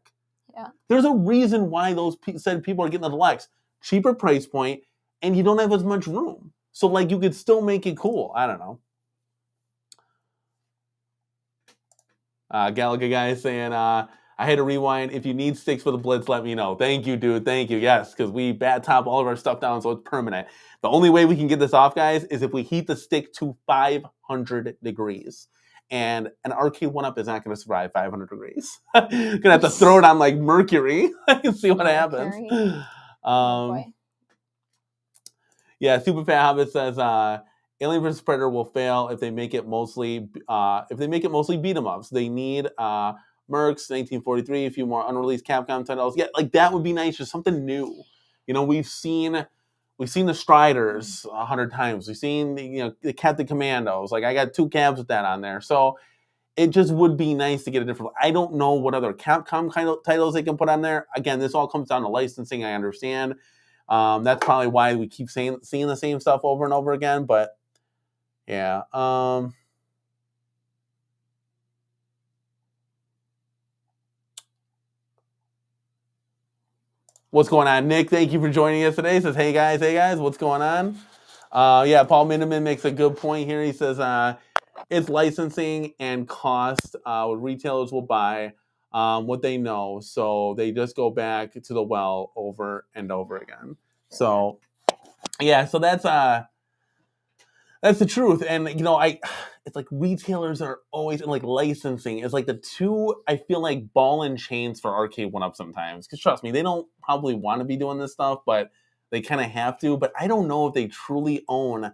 Yeah. There's a reason why those said people are getting the deluxe. Cheaper price point, and you don't have as much room. So, like, you could still make it cool. I don't know. Galaga guy is saying, I had to rewind. If you need sticks for the Blitz, let me know. Thank you, dude. Thank you. Yes, because we bat top all of our stuff down, so it's permanent. The only way we can get this off, guys, is if we heat the stick to 500 degrees. And an arcade 1-up is not going to survive 500 degrees. Going to have to throw it on, like, mercury and see what happens. Yeah, Super Fat Hobbit says, Alien vs. Predator will fail if they make it mostly beat 'em ups. They need Mercs, 1943, a few more unreleased Capcom titles. Yeah, like that would be nice, just something new. You know, we've seen the Striders 100 times. We've seen the Captain Commandos. Like, I got 2 Cavs with that on there. So it just would be nice to get a different. I don't know what other Capcom kind of titles they can put on there. Again, this all comes down to licensing. I understand. That's probably why we keep seeing the same stuff over and over again. But yeah. What's going on, Nick? Thank you for joining us today. He says, hey guys, what's going on? Yeah, Paul Miniman makes a good point here. He says it's licensing and cost. What retailers will buy what they know, so they just go back to the well over and over again. So yeah, so that's the truth. And it's like retailers are always, and like licensing is like the two, I feel like, ball and chains for arcade 1-up sometimes. Because trust me, they don't probably want to be doing this stuff, but they kind of have to. But I don't know if they truly own,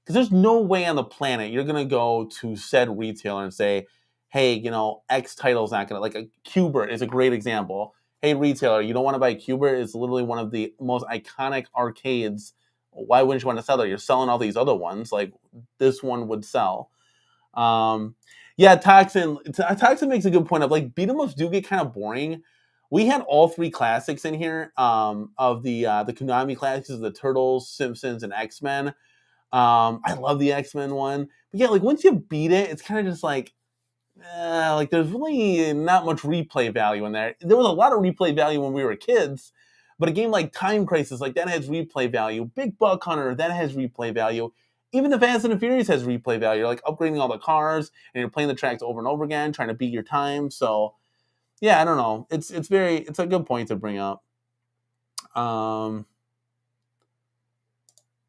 because there's no way on the planet you're gonna go to said retailer and say, hey, X title's not gonna, like, a Qbert is a great example. Hey, retailer, you don't want to buy Qbert? It's literally one of the most iconic arcades. Why wouldn't you want to sell it? You're selling all these other ones. Like, this one would sell. Yeah, Toxin makes a good point of, like, beat 'em ups do get kind of boring. We had all 3 classics in here of the Konami classics, the Turtles, Simpsons, and X-Men. I love the X-Men one. But yeah, like, once you beat it, it's kind of just like there's really not much replay value in there. There was a lot of replay value when we were kids, but a game like Time Crisis, like, that has replay value. Big Buck Hunter, that has replay value. Even the Fast and the Furious has replay value. You're like upgrading all the cars, and you're playing the tracks over and over again, trying to beat your time. So yeah, I don't know. It's a good point to bring up. So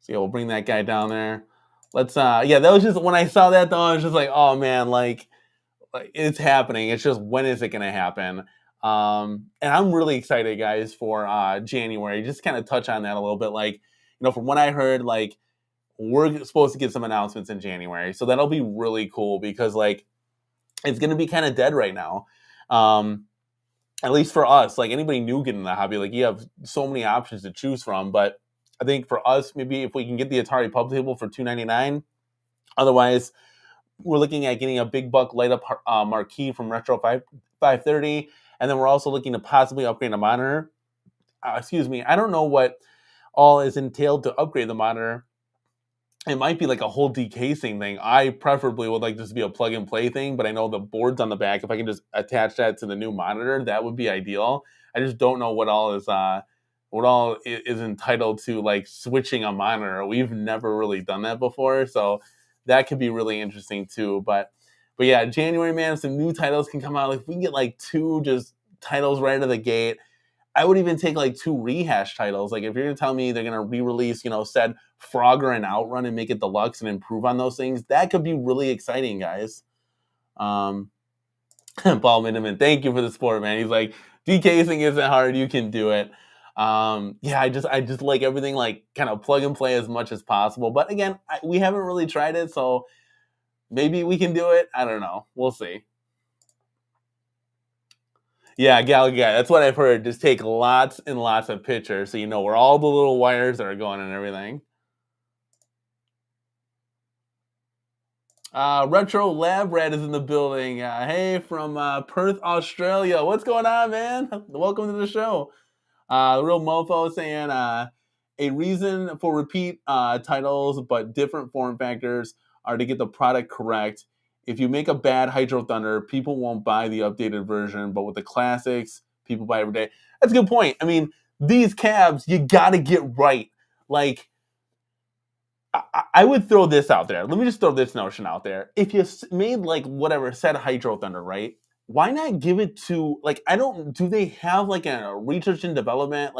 yeah, we'll bring that guy down there. Let's yeah, that was just when I saw that though, I was just like, oh man, like it's happening. It's just when is it gonna happen? And I'm really excited, guys, for January. Just kind of touch on that a little bit. Like, from what I heard, like we're supposed to get some announcements in January. So that'll be really cool because like it's gonna be kind of dead right now. At least for us, like anybody new getting in the hobby, like you have so many options to choose from. But I think for us, maybe if we can get the Atari Pub Table for $2.99, otherwise we're looking at getting a big buck light up marquee from Retro 530, and then we're also looking to possibly upgrade a monitor. Excuse me, I don't know what all is entailed to upgrade the monitor. It might be like a whole decasing thing. I preferably would like this to be a plug and play thing, but I know the board's on the back. If I can just attach that to the new monitor, that would be ideal. I just don't know what all is entitled to like switching a monitor. We've never really done that before, so that could be really interesting too. But yeah, January, man, some new titles can come out. Like if we can get like 2 just titles right out of the gate, I would even take like 2 rehash titles. Like if you're gonna tell me they're gonna re-release, said Frogger and Outrun and make it deluxe and improve on those things, that could be really exciting, guys. Paul Miniman, thank you for the support, man. He's like, decasing isn't hard, you can do it. Yeah, I just like everything like kind of plug and play as much as possible. But again, we haven't really tried it, so maybe we can do it. I don't know. We'll see. Yeah, Galaga, that's what I've heard. Just take lots and lots of pictures so you know where all the little wires are going and everything. Retro Lab Rat is in the building. Hey, from Perth, Australia. What's going on, man? Welcome to the show. The Real Mofo saying a reason for repeat titles but different form factors are to get the product correct. If you make a bad Hydro Thunder, people won't buy the updated version, but with the classics, people buy every day. That's a good point. I mean, these cabs, you got to get right. Like, I would throw this out there. Let me just throw this notion out there. If you made like whatever, said Hydro Thunder, right? Why not give it to like do they have like a research and development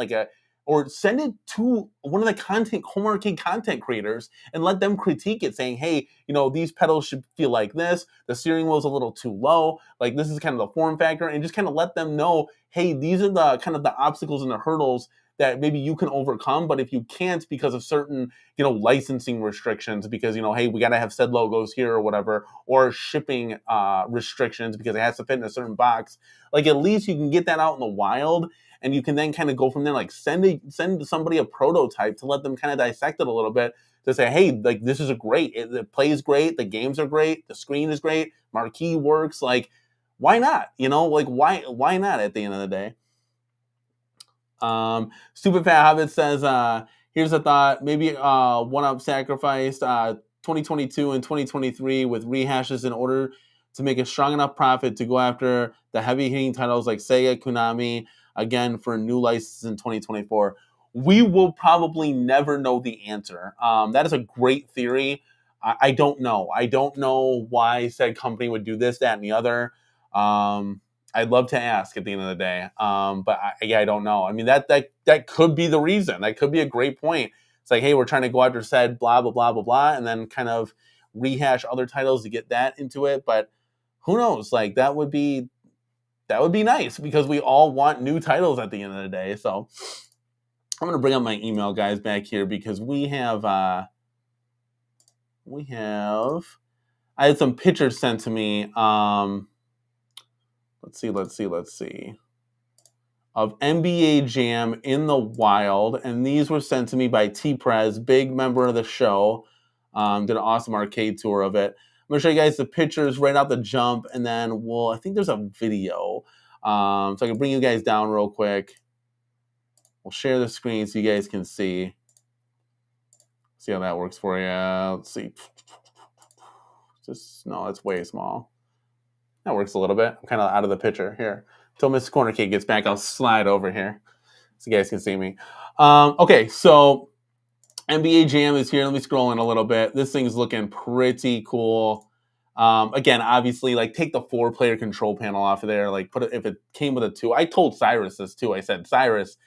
or send it to one of the CornerCade content creators and let them critique it, saying, hey, these pedals should feel like this. The steering wheel's a little too low. Like this is kind of the form factor, and just kind of let them know, hey, these are the kind of the obstacles and the hurdles that maybe you can overcome, but if you can't because of certain, licensing restrictions, because, hey, we got to have said logos here or whatever, or shipping restrictions because it has to fit in a certain box, like at least you can get that out in the wild and you can then kind of go from there, like send somebody a prototype to let them kind of dissect it a little bit to say, hey, like this is it plays great, the games are great, the screen is great, marquee works, like why not? Like why not at the end of the day? Stupid Fat Hobbit says, here's a thought, maybe one-up sacrificed 2022 and 2023 with rehashes in order to make a strong enough profit to go after the heavy-hitting titles like Sega, Konami, again for new licenses in 2024. We will probably never know the answer. That is a great theory. I don't know. I don't know why said company would do this, that, and the other. I'd love to ask at the end of the day, but I don't know. I mean, that could be the reason. That could be a great point. It's like, hey, we're trying to go after said blah blah blah blah blah, and then kind of rehash other titles to get that into it. But who knows? Like that would be nice because we all want new titles at the end of the day. So I'm gonna bring up my email guys back here because we have I had some pictures sent to me. Let's see. Of NBA Jam in the wild, and these were sent to me by T-Prez, big member of the show. Did an awesome arcade tour of it. I'm gonna show you guys the pictures right out the jump, and then I think there's a video, so I can bring you guys down real quick. We'll share the screen so you guys can see how that works for you. Let's see. No, it's way small. That works a little bit. I'm kind of out of the picture here. Until Miss CornerCade gets back, I'll slide over here so you guys can see me. Okay, so NBA Jam is here. Let me scroll in a little bit. This thing's looking pretty cool. Again, obviously, like take the 4-player control panel off of there. Like if it came with a 2. I told Cyrus this too. I said, Cyrus,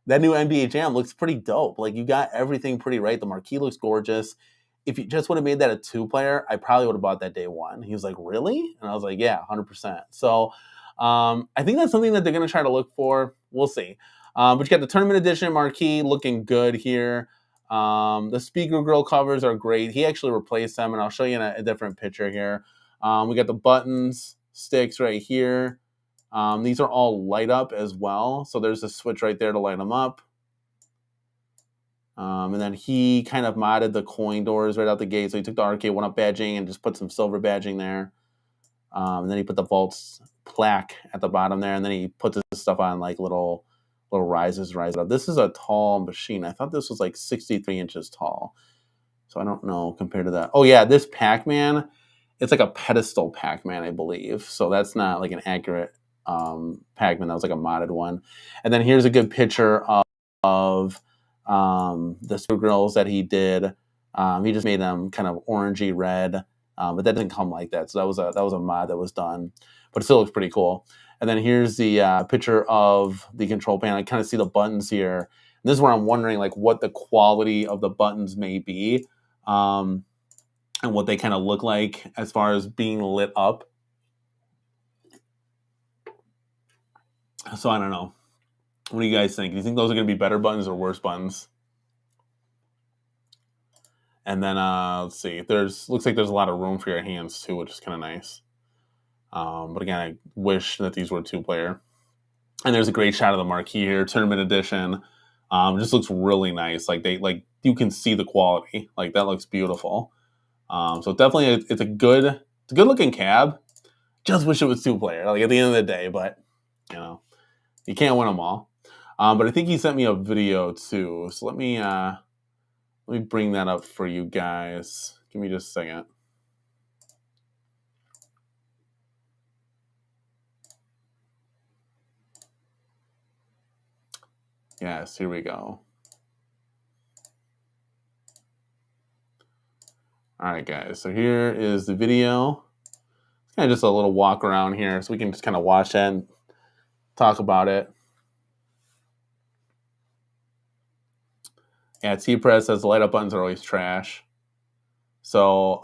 that new NBA Jam looks pretty dope. Like you got everything pretty right. The marquee looks gorgeous. if you just would have made that a 2-player, I probably would have bought that day one. He was like, really? And I was like, yeah, 100%. So I think that's something that they're going to try to look for. We'll see. But you got the tournament edition marquee looking good here. The speaker grill covers are great. He actually replaced them, and I'll show you in a different picture here. We got the buttons, sticks right here. These are all light up as well. So there's a switch right there to light them up. And then he kind of modded the coin doors right out the gate. So he took the arcade 1-up badging and just put some silver badging there. And then he put the vaults plaque at the bottom there. And then he put this stuff on like little rises, rise up. This is a tall machine. I thought this was like 63 inches tall. So I don't know compared to that. Oh yeah, this Pac-Man, it's like a pedestal Pac-Man, I believe. So that's not like an accurate Pac-Man. That was like a modded one. And then here's a good picture of the super grills that he did. He just made them kind of orangey red, but that didn't come like that. So that was a mod that was done, but it still looks pretty cool. And then here's the picture of the control panel. I kind of see the buttons here. And this is where I'm wondering like what the quality of the buttons may be, and what they kind of look like as far as being lit up. So I don't know. What do you guys think? Do you think those are going to be better buttons or worse buttons? And then let's see. Looks like there's a lot of room for your hands too, which is kind of nice. But again, I wish that these were 2-player. And there's a great shot of the marquee here, tournament edition. Just looks really nice. Like you can see the quality. Like that looks beautiful. So definitely, it's a good looking cab. Just wish it was 2-player. Like at the end of the day, but you know, you can't win them all. But I think he sent me a video too. So let me bring that up for you guys. Give me just a second. Yes, here we go. All right, guys. So here is the video. It's kind of just a little walk around here, so we can just kind of watch it and talk about it. Yeah, T-Press says the light up buttons are always trash. So,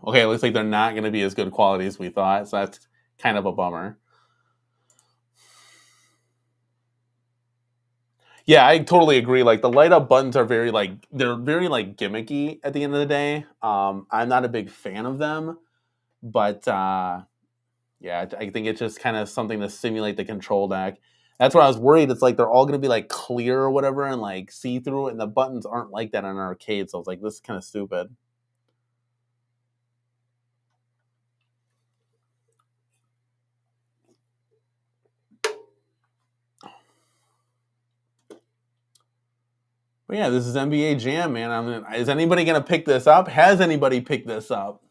okay, it looks like they're not going to be as good quality as we thought. So that's kind of a bummer. Yeah, I totally agree. Like the light up buttons are very gimmicky at the end of the day. I'm not a big fan of them, but yeah, I think it's just kind of something to simulate the control deck. That's where I was worried. It's like they're all going to be like clear or whatever and like see through, and the buttons aren't like that on an arcade. So I was like, this is kind of stupid. But yeah, this is NBA Jam, man. Is anybody going to pick this up? Has anybody picked this up?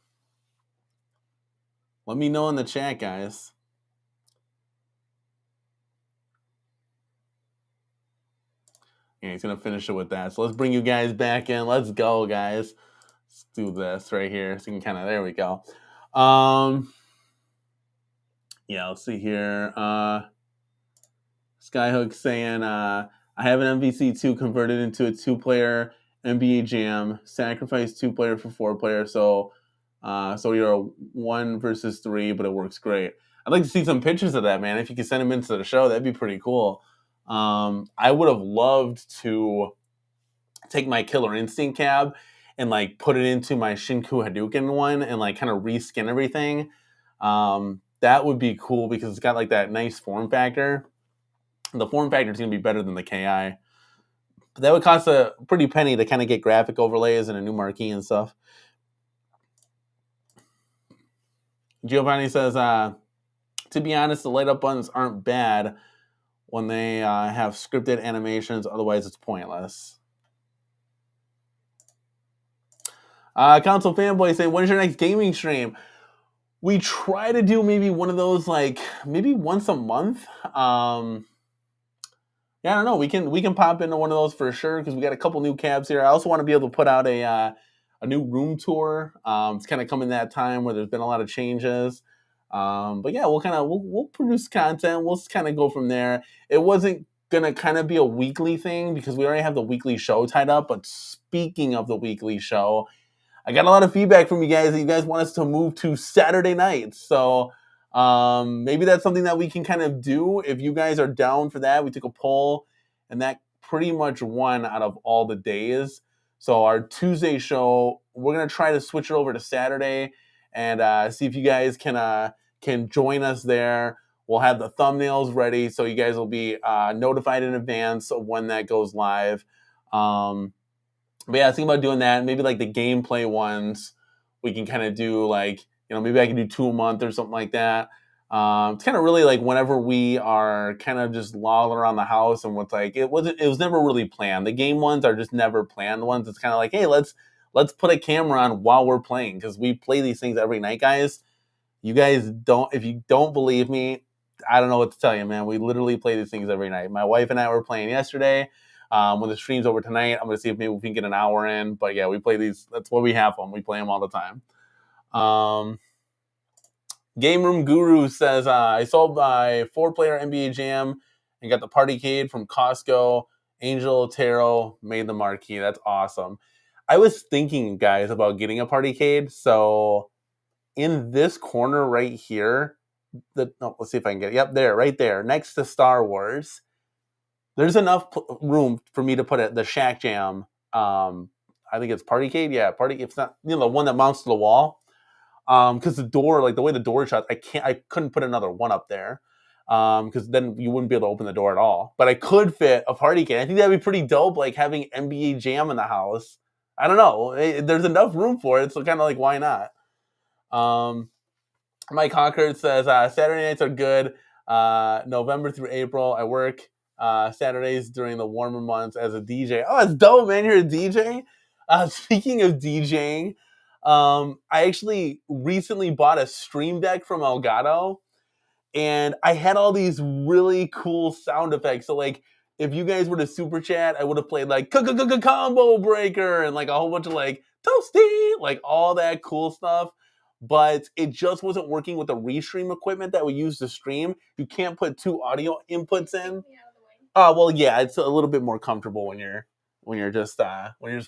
Let me know in the chat, guys. Yeah, he's going to finish it with that. So let's bring you guys back in. Let's go, guys. Let's do this right here. So you can kind of, there we go. Yeah, let's see here. Skyhook saying, I have an MVC2 converted into a 2-player NBA Jam. Sacrifice 2-player for 4-player. So you're a 1 versus 3, but it works great. I'd like to see some pictures of that, man. If you could send them into the show, that'd be pretty cool. I would have loved to take my Killer Instinct cab and like put it into my Shinku Hadouken one and like kind of reskin everything. That would be cool because it's got like that nice form factor. The form factor is going to be better than the KI. But that would cost a pretty penny to kind of get graphic overlays and a new marquee and stuff. Giovanni says, to be honest, the light up buttons aren't bad when they have scripted animations. Otherwise, it's pointless. Console Fanboy saying, when's your next gaming stream? We try to do maybe one of those, like, maybe once a month. Yeah, I don't know. We can pop into one of those for sure because we got a couple new cabs here. I also want to be able to put out a new room tour. It's kind of coming that time where there's been a lot of changes. But yeah, we'll produce content. We'll kind of go from there. It wasn't gonna kind of be a weekly thing because we already have the weekly show tied up. But speaking of the weekly show, I got a lot of feedback from you guys that you guys want us to move to Saturday nights. So maybe that's something that we can kind of do if you guys are down for that. We took a poll, and that pretty much won out of all the days. So our Tuesday show, we're gonna try to switch it over to Saturday and see if you guys can join us there. We'll have the thumbnails ready, so you guys will be notified in advance of when that goes live. But yeah, I was thinking about doing that. Maybe like the gameplay ones, we can kind of do like, maybe I can do 2 a month or something like that. It's kind of really like whenever we are kind of just lolling around the house and what's like, it was never really planned. The game ones are just never planned ones. It's kind of like, hey, let's put a camera on while we're playing, because we play these things every night, guys. You guys don't, if you don't believe me, I don't know what to tell you, man. We literally play these things every night. My wife and I were playing yesterday. When the stream's over tonight, I'm going to see if maybe we can get an hour in. But yeah, we play these. That's why we have them. We play them all the time. Game Room Guru says, I sold my 4-player NBA Jam and got the Partycade from Costco. Angel Otero made the marquee. That's awesome. I was thinking, guys, about getting a Partycade. So in this corner right here, let's see if I can get it. Yep, there, right there, next to Star Wars. There's enough room for me to put it, the Shack Jam. I think it's Partycade. Yeah, It's not, the one that mounts to the wall. Because the door, like the way the door shuts, I couldn't put another one up there. Because then you wouldn't be able to open the door at all. But I could fit a Partycade. I think that'd be pretty dope, like having NBA Jam in the house. I don't know. There's enough room for it, so kind of like, why not? Mike Concord says, Saturday nights are good. November through April, I work Saturdays during the warmer months as a DJ. Oh, that's dope, man. You're a DJ? Speaking of DJing, I actually recently bought a Stream Deck from Elgato, and I had all these really cool sound effects. So, like, if you guys were to super chat, I would have played like combo breaker and like a whole bunch of like toasty, like all that cool stuff. But it just wasn't working with the restream equipment that we use to stream. You can't put 2 audio inputs in. Well, yeah, it's a little bit more comfortable when you're just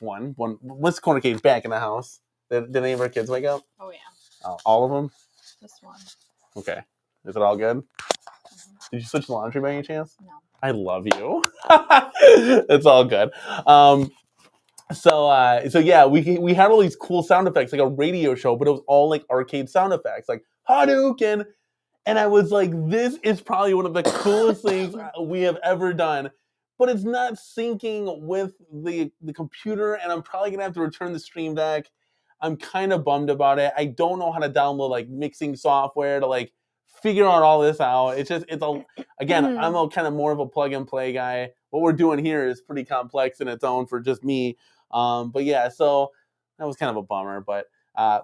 one. What's CornerCade back in the house? Did any of our kids wake up? Oh yeah. Oh, all of them? Just one. Okay. Is it all good? Mm-hmm. Did you switch laundry by any chance? No. I love you. It's all good. So yeah, we had all these cool sound effects, like a radio show, but it was all like arcade sound effects, like Hadouken. And I was like, this is probably one of the coolest things we have ever done. But it's not syncing with the computer, and I'm probably gonna have to return the Stream Deck. I'm kind of bummed about it. I don't know how to download like mixing software to like figure out all this out. Again, I'm a kind of more of a plug and play guy. What we're doing here is pretty complex in its own for just me. But yeah, so that was kind of a bummer. But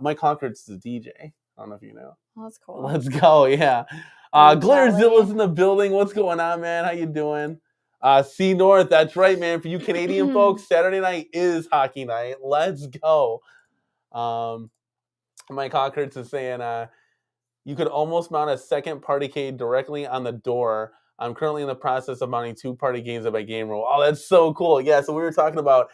Mike Conquert's the DJ. I don't know if you know. Oh, that's cool. Let's go, yeah. Glarizilla's in the building. What's going on, man? How you doing? C North, that's right, man. For you Canadian folks, Saturday night is hockey night. Let's go. Mike Hawkins is saying, you could almost mount a second Partycade directly on the door. I'm currently in the process of mounting 2 party games at my game room. Oh, that's so cool. Yeah, so we were talking about,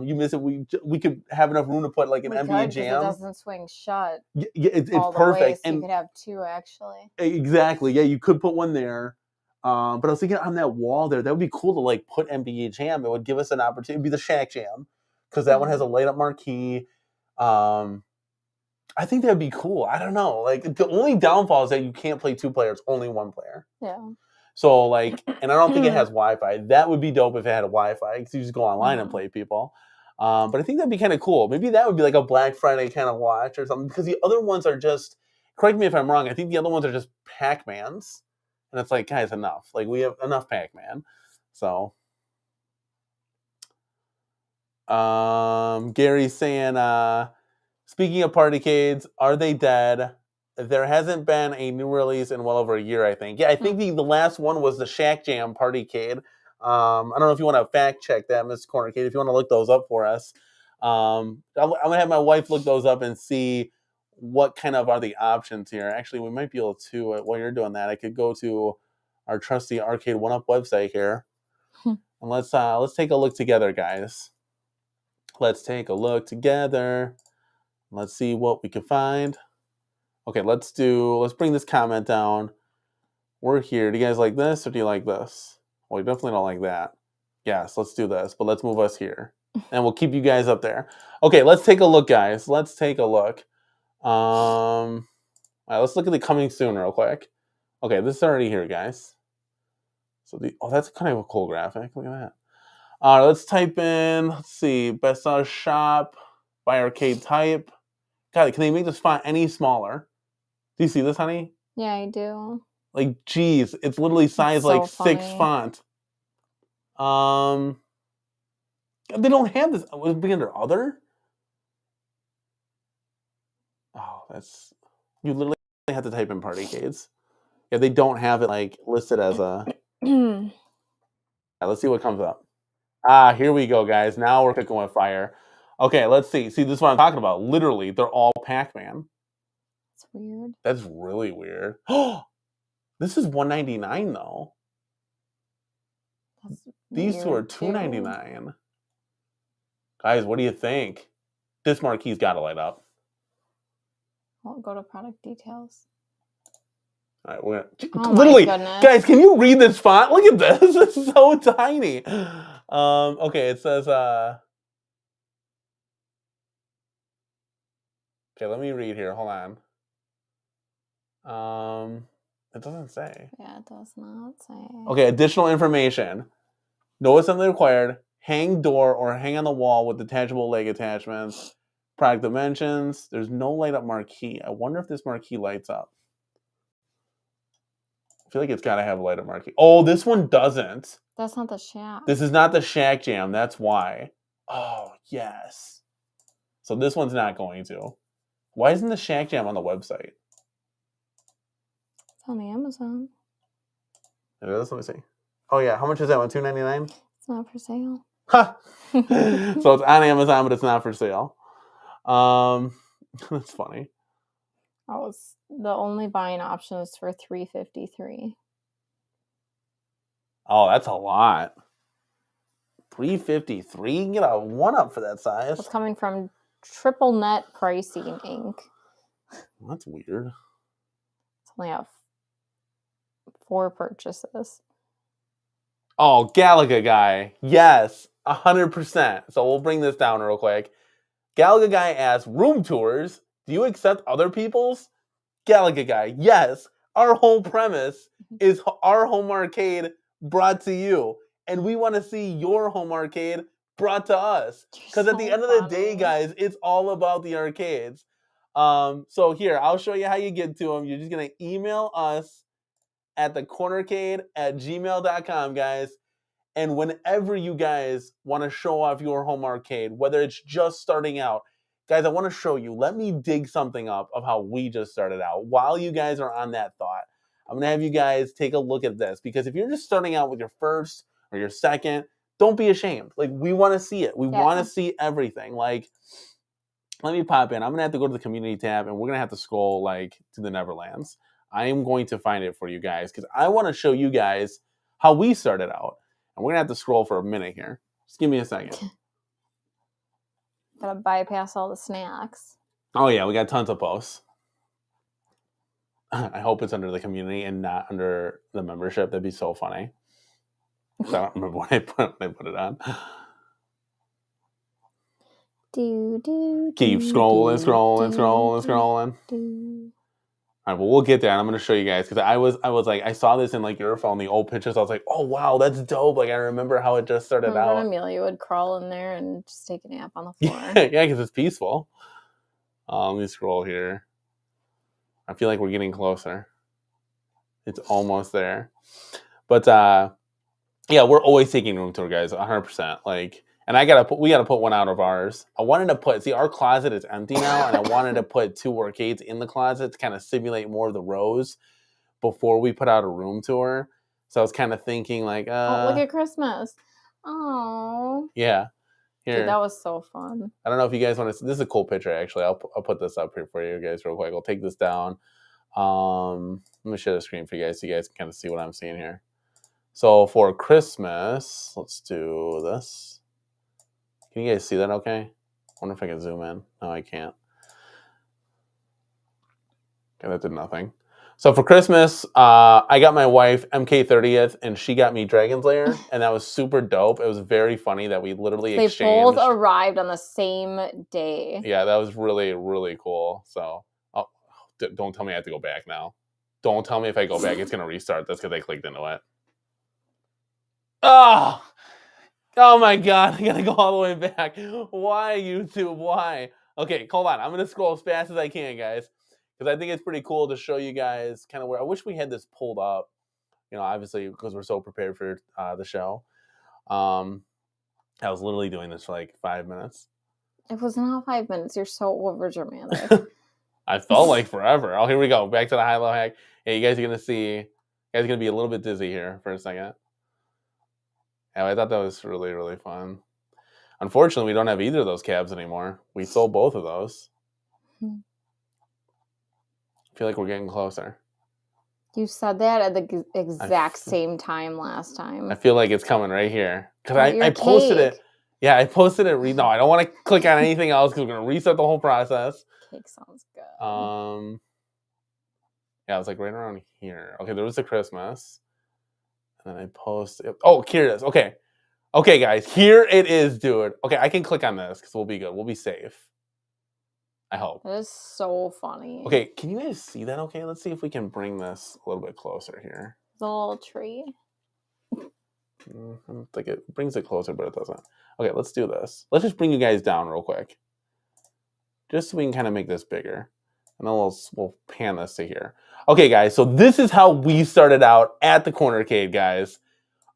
you missed it. We could have enough room to put like an NBA Jam. It doesn't swing shut. Yeah, it's perfect. Way, so and you could have 2 actually. Exactly. Yeah, you could put one there. But I was thinking on that wall there, that would be cool to like put NBA Jam. It would give us an opportunity. It'd be the Shack Jam, because that one has a light up marquee. I think that'd be cool. I don't know. Like the only downfall is that you can't play 2 players, only 1 player. Yeah. So like, and I don't think it has Wi-Fi. That would be dope if it had a Wi-Fi, because you just go online and play people. But I think that'd be kind of cool. Maybe that would be like a Black Friday kind of watch or something, because the other ones are just, correct me if I'm wrong, I think the other ones are just Pac-Mans. And it's like, guys, enough. Like, we have enough Pac-Man. So, Gary's saying, speaking of Partycades, are they dead? There hasn't been a new release in well over a year, I think. Yeah, I think the last one was the Shack Jam Partycade. I don't know if you want to fact check that, Miss CornerCade, if you want to look those up for us. I'm going to have my wife look those up and see what kind of are the options here. Actually, we might be able to, while you're doing that, I could go to our trusty Arcade 1UP website here. And let's take a look together, guys. Let's take a look together. Let's see what we can find. Okay, let's bring this comment down. We're here. Do you guys like this or do you like this? Well, you definitely don't like that. Yes, let's do this, but let's move us here. And we'll keep you guys up there. Okay, let's take a look, guys. Let's take a look. All right, let's look at the coming soon real quick. Okay, this is already here, guys. So that's kind of a cool graphic. Look at that. All right, let's type in, let's see, best shop by arcade type. God, can they make this font any smaller? Do you see this, honey? Yeah, I do. Like, geez, it's literally size so like 6 font. They don't have this. Would it be under other? Oh, that's, you literally have to type in partycades. Yeah, they don't have it like listed as a. Yeah, let's see what comes up. Here we go, guys. Now we're cooking with fire. Okay, let's see. See, this is what I'm talking about. Literally, they're all Pac-Man. That's weird. That's really weird. Oh, this is $199 though. That's These two are $299. Guys, what do you think? This marquee's got to light up. I'll go to product details. All right, we're gonna Oh literally, my goodness. guys. Can you read this font? Look at this. It's so tiny. Okay, it says. Okay, let me read here. Hold on. It doesn't say. Yeah, it does not say. Okay, additional information. No assembly required. Hang door or hang on the wall with detachable leg attachments. Product dimensions. There's no light up marquee. I wonder if this marquee lights up. I feel like it's got to have a light up marquee. Oh, this one doesn't. That's not the Shack. This is not the Shack Jam. That's why. Oh, yes. So this one's not going to. Why isn't the Shack Jam on the website? It's on Amazon. It is? Let me see. Oh, yeah. How much is that one? $2.99? It's not for sale. Ha! So it's on Amazon, but it's not for sale. That's funny. Oh, it's the only buying option is for $353. Oh, that's a lot. $353. You can get a 1-up for that size. It's coming from Triple Net Pricing Inc. That's weird. It's only have 4 purchases. Oh, Galaga Guy. Yes, 100%. So we'll bring this down real quick. Galaga Guy asks, room tours, do you accept other people's? Galaga Guy, yes. Our whole premise is our home arcade brought to you. And we want to see your home arcade brought to us. Because at the end of the day, guys, it's all about the arcades. So here, I'll show you how you get to them. You're just going to email us at thecornercade@gmail.com, guys. And whenever you guys want to show off your home arcade, whether it's just starting out, guys, I want to show you. Let me dig something up of how we just started out. While you guys are on that thought, I'm going to have you guys take a look at this. Because if you're just starting out with your first or your second, don't be ashamed. Like, we want to see it. We want to see everything. Like, let me pop in. I'm going to have to go to the community tab, and we're going to have to scroll, like, to the Neverlands. I am going to find it for you guys because I want to show you guys how we started out. And we're going to have to scroll for a minute here. Just give me a second. Gotta bypass all the snacks. Oh, yeah. We got tons of posts. I hope it's under the community and not under the membership. That'd be so funny. I don't remember when I put it on. Keep scrolling. All right, well, we'll get there, and I'm going to show you guys, because I was like, I saw this in, like, your phone, the old pictures. I was like, oh, wow, that's dope. Like, I remember how it just started out. Amelia would crawl in there and just take a nap on the floor. Yeah, because it's peaceful. Let me scroll here. I feel like we're getting closer. It's almost there. But, yeah, we're always taking room tour, guys, 100%. Like, and we gotta put one out of ours. I wanted to put, see, our closet is empty now, and I wanted to put 2 arcades in the closet to kind of simulate more of the rows before we put out a room tour. So I was kind of thinking, like, oh, look at Christmas. Oh. Yeah. Here. Dude, that was so fun. I don't know if you guys want to see. This is a cool picture, actually. I'll put this up here for you guys real quick. I'll take this down. Let me share the screen for you guys so you guys can kind of see what I'm seeing here. So for Christmas, let's do this. Can you guys see that okay? I wonder if I can zoom in. No, I can't. Okay, that did nothing. So for Christmas, I got my wife MK30th, and she got me Dragon's Lair, and that was super dope. It was very funny that we literally They exchanged. both arrived on the same day. Yeah, that was really, really cool. So don't tell me I have to go back now. Don't tell me if I go back, it's going to restart this because I clicked into it. Oh my God, I got to go all the way back. Why, YouTube? Why? Okay, hold on. I'm going to scroll as fast as I can, guys, because I think it's pretty cool to show you guys kind of where I wish we had this pulled up, obviously because we're so prepared for the show. I was literally doing this for like 5 minutes. It was not 5 minutes. You're so overdramatic. I felt like forever. Oh, here we go. Back to the high-low hack. Hey, you guys are going to see, you guys are going to be a little bit dizzy here for a second. Yeah, I thought that was really, really fun. Unfortunately, we don't have either of those cabs anymore. We sold both of those. I feel like we're getting closer. You said that at the exact same time last time. I feel like it's coming right here. Because I posted it. Yeah, I posted it. No, I don't want to click on anything else because we're going to reset the whole process. Cake sounds good. Yeah, it was like right around here. Okay, there was the Christmas. And then I posted. Oh, here it is. Okay. Okay, guys. Here it is, dude. Okay, I can click on this because we'll be good. We'll be safe. I hope. That is so funny. Okay, can you guys see that okay? Let's see if we can bring this a little bit closer here. The little tree. I don't think it brings it closer, but it doesn't. Okay, let's do this. Let's just bring you guys down real quick. Just so we can kind of make this bigger. And then we'll pan this to here. Okay, guys, so this is how we started out at the CornerCade, guys.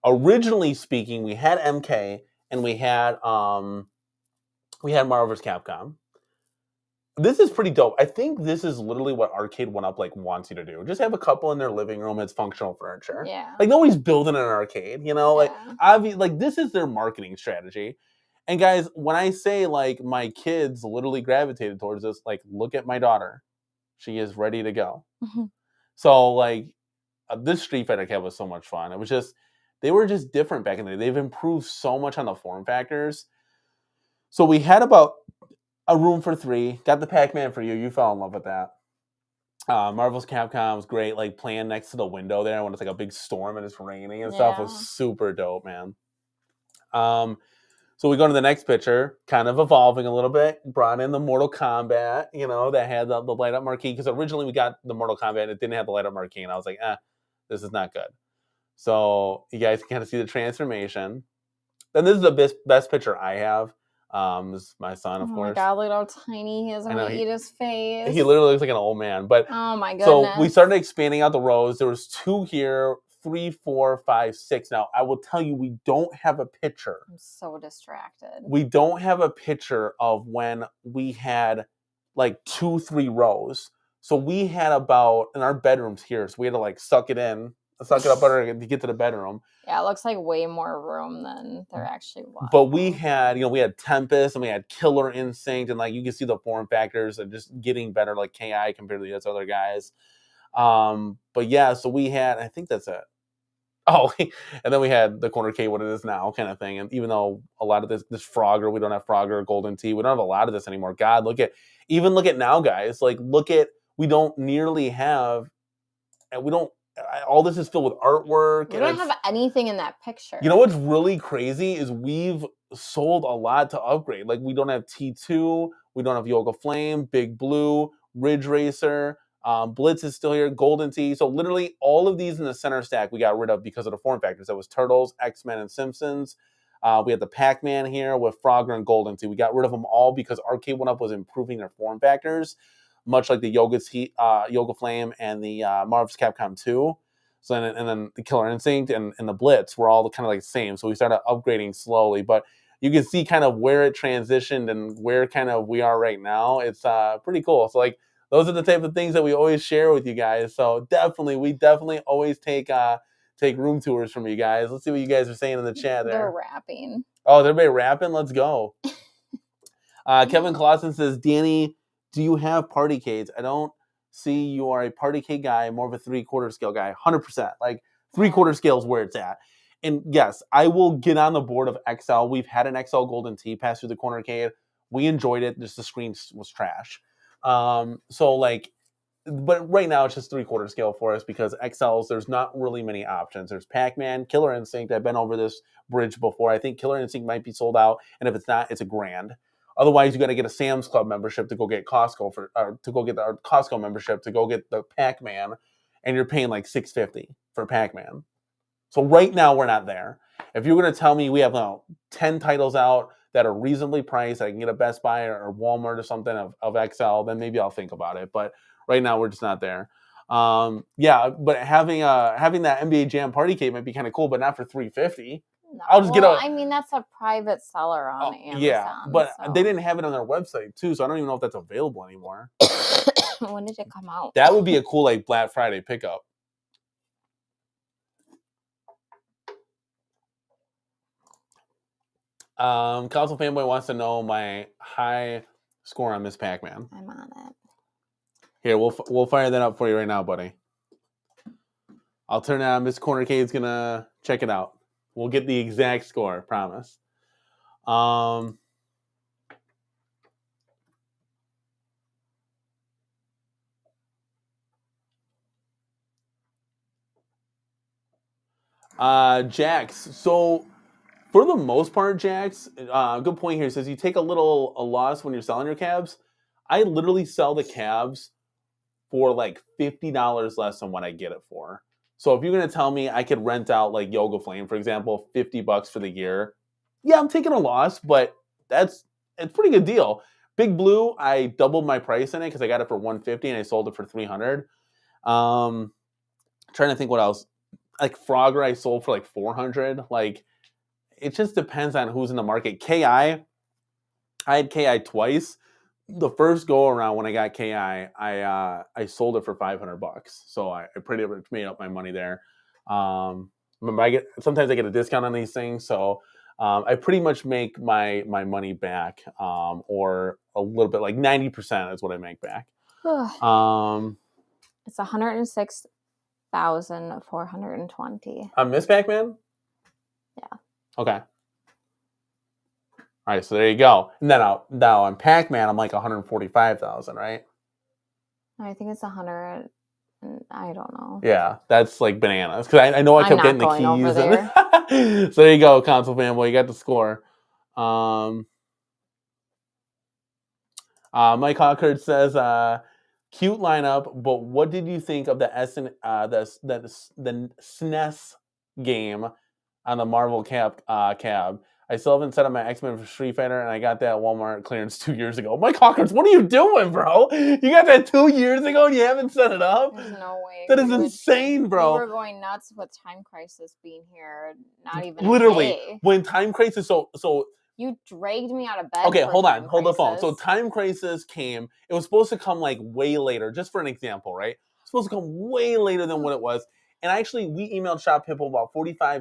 Originally speaking, we had MK and we had Marvel vs. Capcom. This is pretty dope. I think this is literally what Arcade 1-Up like wants you to do. Just have a couple in their living room. It's functional furniture. Yeah. Like nobody's building an arcade, Yeah. Like this is their marketing strategy. And guys, when I say like my kids literally gravitated towards this, like look at my daughter. She is ready to go. Mm-hmm. So like this Street Fighter cab was so much fun. It was just, they were just different back in the day. They've improved so much on the form factors. So we had about a room for 3. Got the Pac-Man for you. You fell in love with that. Marvel's Capcom was great. Like playing next to the window there when it's like a big storm and it's raining and stuff was super dope, man. So we go to the next picture, kind of evolving a little bit. Brought in the Mortal Kombat, that had the light up marquee. Because originally we got the Mortal Kombat and it didn't have the light up marquee. And I was like, this is not good. So you guys can kind of see the transformation. Then this is the best picture I have. This is my son, of course. Oh my God, look how tiny he is. I'm gonna eat his face. He literally looks like an old man. But oh my goodness. So we started expanding out the rows. There was 2 here, 3, 4, 5, 6. Now I will tell you, we don't have a picture. I'm so distracted. We don't have a picture of when we had like 2, 3 rows. So we had about in our bedrooms here. So we had to like suck it up better to get to the bedroom. Yeah, it looks like way more room than there actually was. But we had, we had Tempest and we had Killer Instinct, and like you can see the form factors are just getting better, like KI compared to the other guys. But yeah, so we had, I think that's it. Oh, and then we had the CornerCade, what it is now, kind of thing. And even though a lot of this Frogger, we don't have Frogger, Golden Tee, we don't have a lot of this anymore. God, look at now, guys. Like, we don't nearly have, all this is filled with artwork. We don't have anything in that picture. You know what's really crazy is we've sold a lot to upgrade. Like, we don't have T2, we don't have Yoga Flame, Big Blue, Ridge Racer, Blitz is still here, Golden Tee. So literally all of these in the center stack we got rid of because of the form factors. That was Turtles, X-Men, and Simpsons. We had the Pac-Man here with Frogger and Golden Tee. We got rid of them all because Arcade 1-Up was improving their form factors, much like the Yoga Flame and the Marvel's Capcom 2. So and then the Killer Instinct and the Blitz were all kind of like the same. So we started upgrading slowly, but you can see kind of where it transitioned and where kind of we are right now. It's pretty cool. So like those are the type of things that we always share with you guys. So we definitely always take room tours from you guys. Let's see what you guys are saying in the chat there. They're rapping. Oh, is everybody rapping? Let's go. Kevin Clausen says, Danny, do you have party cades? I don't see you are a party cade guy, more of a 3/4 scale guy. 100%. Like 3/4 scale is where it's at. And yes, I will get on the board of XL. We've had an XL Golden Tee pass through the CornerCade. We enjoyed it. Just the screen was trash. So like but right now it's just 3/4 scale for us because XLs, there's not really many options. There's Pac-Man, Killer Instinct. I've been over this bridge before. I think Killer Instinct might be sold out, and if it's not, it's $1,000. Otherwise, you got to get a Sam's Club membership to go get Costco to go get the Costco membership to go get the Pac-Man, and you're paying like $650 for Pac-Man. So right now we're not there. If you're going to tell me we have 10 titles out that are reasonably priced, I can get a Best Buy or Walmart or something of XL, then maybe I'll think about it. But right now we're just not there. Yeah, but having that NBA Jam Party Cake might be kind of cool, but not for $350. No. I'll just get I mean, that's a private seller on Amazon. Yeah, but so. they didn't have it on their website too, so I don't even know if that's available anymore. When did it come out? That would be a cool like Black Friday pickup. Console Fanboy wants to know my high score on Miss Pac-Man. I'm on it. Here, we'll fire that up for you right now, buddy. I'll turn it on. Miss CornerCade's gonna check it out. We'll get the exact score, promise. Jax. So for the most part, Jax, good point here. It says you take a loss when you're selling your cabs. I literally sell the cabs for like $50 less than what I get it for. So if you're gonna tell me I could rent out like Yoga Flame, for example, $50 for the year, yeah, I'm taking a loss, but it's a pretty good deal. Big Blue, I doubled my price in it because I got it for $150 and I sold it for $300. Trying to think what else. Like Frogger, I sold for like $400. Like it just depends on who's in the market. KI, I had KI twice. The first go around when I got KI, I sold it for $500. So I pretty much made up my money there. Remember, sometimes I get a discount on these things, so I pretty much make my money back, or a little bit, like 90% is what I make back. It's 106,420. On Miss Pac-Man? Yeah. Okay. All right, so there you go. And then now on Pac-Man, I'm like 145,000, right? I think it's 100. I don't know. Yeah, that's like bananas because I know I kept getting the keys. Over there. So there you go, Console Fanboy. You got the score. Mike Hawkard says, "Cute lineup, but what did you think of the SNES game on the Marvel cab? I still haven't set up my X-Men for Street Fighter, and I got that at Walmart clearance 2 years ago." Mike Hawkins, what are you doing, bro? You got that 2 years ago and you haven't set it up? There's no way. That is insane, bro. We were going nuts with Time Crisis being here, not even literally a day. When Time Crisis. So you dragged me out of bed. Okay, hold on. Hold the phone. So Time Crisis came. It was supposed to come like way later, just for an example, right? It's supposed to come way later than what it was. And actually, we emailed Shop Hippo about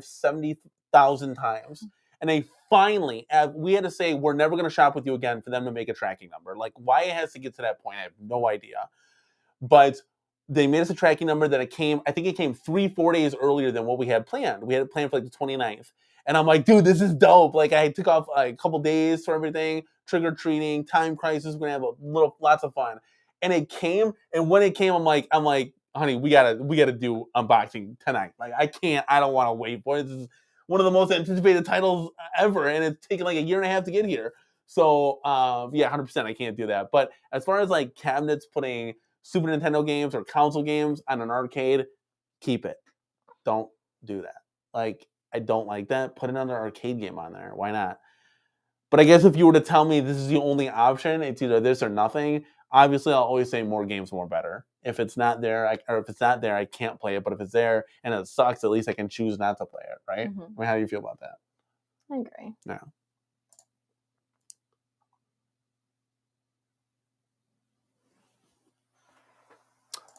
70,000 times. And they finally, we had to say, we're never going to shop with you again for them to make a tracking number. Like, why it has to get to that point, I have no idea. But they made us a tracking number that it came 3-4 days earlier than what we had planned. We had it planned for like the 29th. And I'm like, dude, this is dope. Like, I took off like, a couple days for everything, trick-or-treating, Time Crisis, we're going to have lots of fun. And it came, and when it came, I'm like, honey, we gotta do unboxing tonight. Like, I don't want to wait for it. This is one of the most anticipated titles ever, and it's taken like a year and a half to get here. So, yeah, 100%, I can't do that. But as far as like cabinets putting Super Nintendo games or console games on an arcade, keep it. Don't do that. Like, I don't like that. Put another arcade game on there. Why not? But I guess if you were to tell me this is the only option, it's either this or nothing. Obviously, I'll always say more games, more better. If it's not there, I can't play it. But if it's there and it sucks, at least I can choose not to play it, right? Mm-hmm. I mean, how do you feel about that? I agree. Yeah.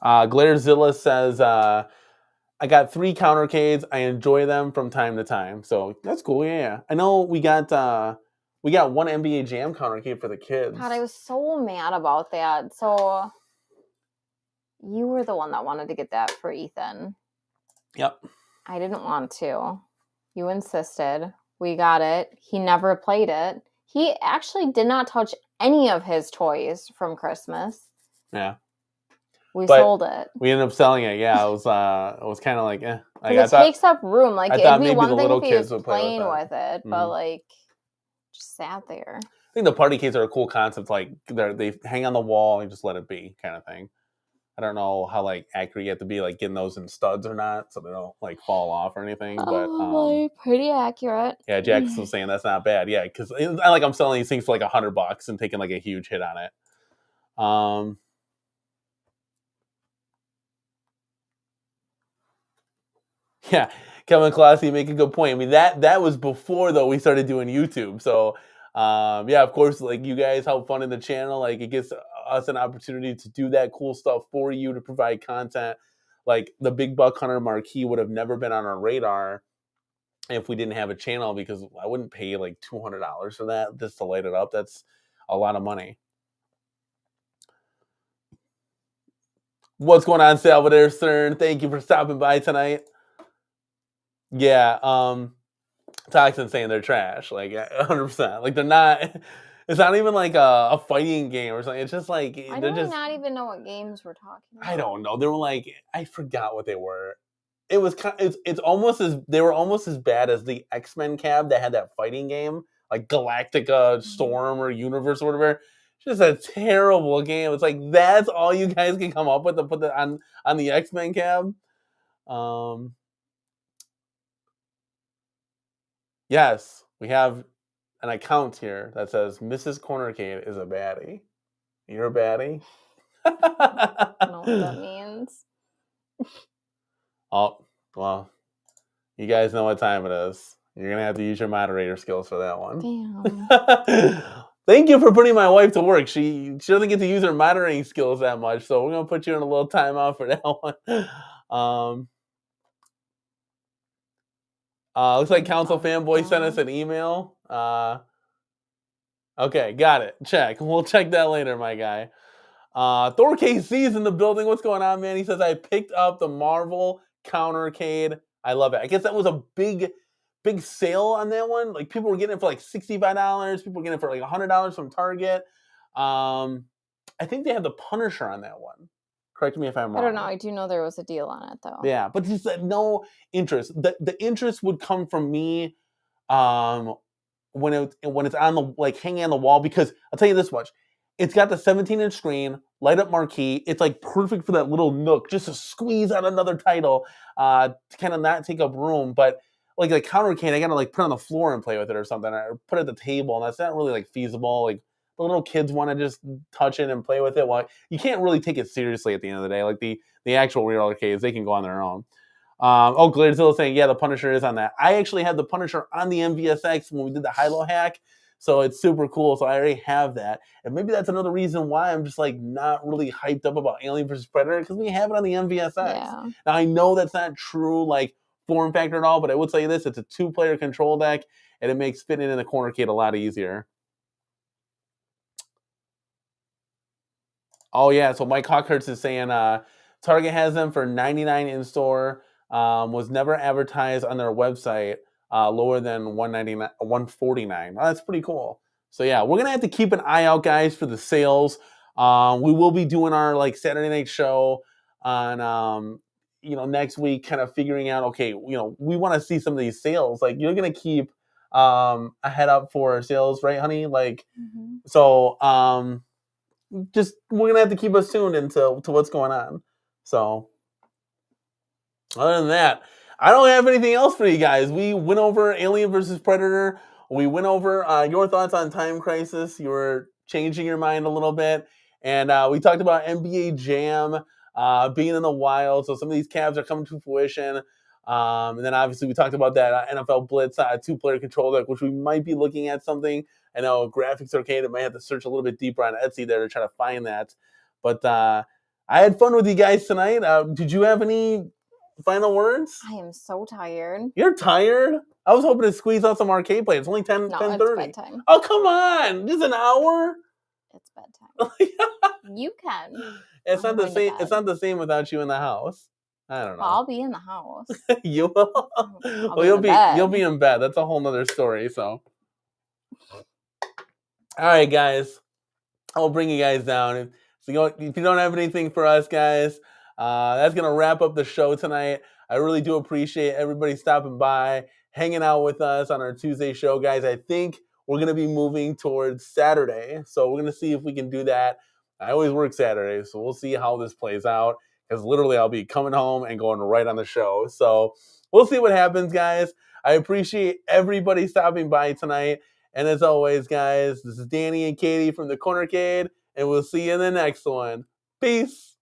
Glairzilla says, I got 3 CornerCades. I enjoy them from time to time. So that's cool. Yeah. I know we got one NBA Jam CornerCade for the kids. God, I was so mad about that. So you were the one that wanted to get that for Ethan. Yep. I didn't want to. You insisted. We got it. He never played it. He actually did not touch any of his toys from Christmas. Yeah. We sold it. We ended up selling it. Yeah, it was kind of like, Because it takes up room. Like, it'd be one thing if he was playing with it, but like, just sat there. I think the party cases are a cool concept. Like, they hang on the wall and just let it be, kind of thing. I don't know how like accurate you have to be, like getting those in studs or not, so they don't like fall off or anything. But pretty accurate. Yeah, Jax was saying that's not bad. Yeah, because it's not like I'm selling these things for like $100 and taking like a huge hit on it. Yeah, Kevin Classy make a good point. I mean, that was before though we started doing YouTube. So yeah, of course, like you guys help fund in the channel. Like it gives us an opportunity to do that cool stuff for you, to provide content. Like the Big Buck Hunter marquee would have never been on our radar if we didn't have a channel, because I wouldn't pay like $200 for that just to light it up. That's a lot of money. What's going on, Salvador Stern? Thank you for stopping by tonight. Yeah, Toxin saying they're trash, like 100%. Like they're not. It's not even like a fighting game or something. It's just like I don't not even know what games we're talking about. I don't know. They were like, I forgot what they were. It was it's almost as they were almost as bad as the X-Men cab that had that fighting game, like Galactica Storm or Universe or whatever. It's just a terrible game. It's like that's all you guys can come up with to put that on the X-Men cab. Yes, we have an account here that says Mrs. CornerCade is a baddie. You're a baddie? I don't know what that means. Oh, well, you guys know what time it is. You're going to have to use your moderator skills for that one. Damn. Thank you for putting my wife to work. She doesn't get to use her moderating skills that much, so we're going to put you in a little timeout for that one. Looks like Council Fanboy sent us an email. Okay, got it. Check. We'll check that later, my guy. Thor KC's in the building. What's going on, man? He says, I picked up the Marvel CornerCade. I love it. I guess that was a big sale on that one. Like, people were getting it for like $65. People were getting it for like $100 from Target. I think they had the Punisher on that one. Correct me if I'm wrong. I don't know. I do know there was a deal on it, though. Yeah, but just no interest. The interest would come from me when it's on the, like, hanging on the wall, because I'll tell you this much. It's got the 17-inch screen, light up marquee. It's like perfect for that little nook, just to squeeze out another title, to kind of not take up room. But like the CornerCade, I gotta like put it on the floor and play with it or something, or put it at the table, and that's not really like feasible. Like the little kids want to just touch it and play with it. Well, you can't really take it seriously at the end of the day. Like the actual real arcades, they can go on their own. Gladzilla saying, yeah, the Punisher is on that. I actually had the Punisher on the MVSX when we did the high-low hack, so it's super cool. So I already have that. And maybe that's another reason why I'm just like not really hyped up about Alien vs. Predator, because we have it on the MVSX. Yeah. Now, I know that's not true, like, form factor at all, but I will tell you this, it's a 2-player control deck, and it makes fitting in the CornerCade a lot easier. Oh, yeah, so Mike Hawkhurst is saying Target has them for $99 in-store, was never advertised on their website, lower than $199, $149. Oh, that's pretty cool. So, yeah, we're going to have to keep an eye out, guys, for the sales. We will be doing our, like, Saturday night show on, next week, kind of figuring out, okay, we want to see some of these sales. Like, you're going to keep a head up for sales, right, honey? Like, so, just we're gonna have to keep us tuned into what's going on. So, other than that, I don't have anything else for you guys. We went over Alien vs. Predator. We went over your thoughts on Time Crisis. You were changing your mind a little bit, and we talked about NBA Jam being in the wild. So some of these cabs are coming to fruition. And then obviously we talked about that NFL Blitz 2-player control deck, which we might be looking at something. I know Graphics Arcade, it might have to search a little bit deeper on Etsy there to try to find that. But I had fun with you guys tonight. Did you have any final words? I am so tired. You're tired? I was hoping to squeeze out some arcade play. It's only 10:30. It's bedtime. Oh, come on. Just an hour? It's bedtime. You can. It's not the same. It's not the same without you in the house. I don't know. Well, I'll be in the house. You will? Well, you'll be in bed. That's a whole nother story. So, all right, guys, I'll bring you guys down. So if you don't have anything for us, guys, that's going to wrap up the show tonight. I really do appreciate everybody stopping by, hanging out with us on our Tuesday show, guys. I think we're going to be moving towards Saturday, so we're going to see if we can do that. I always work Saturdays, so we'll see how this plays out, because literally I'll be coming home and going right on the show. So we'll see what happens, guys. I appreciate everybody stopping by tonight. And as always, guys, this is Danny and Katie from the CornerCade, and we'll see you in the next one. Peace.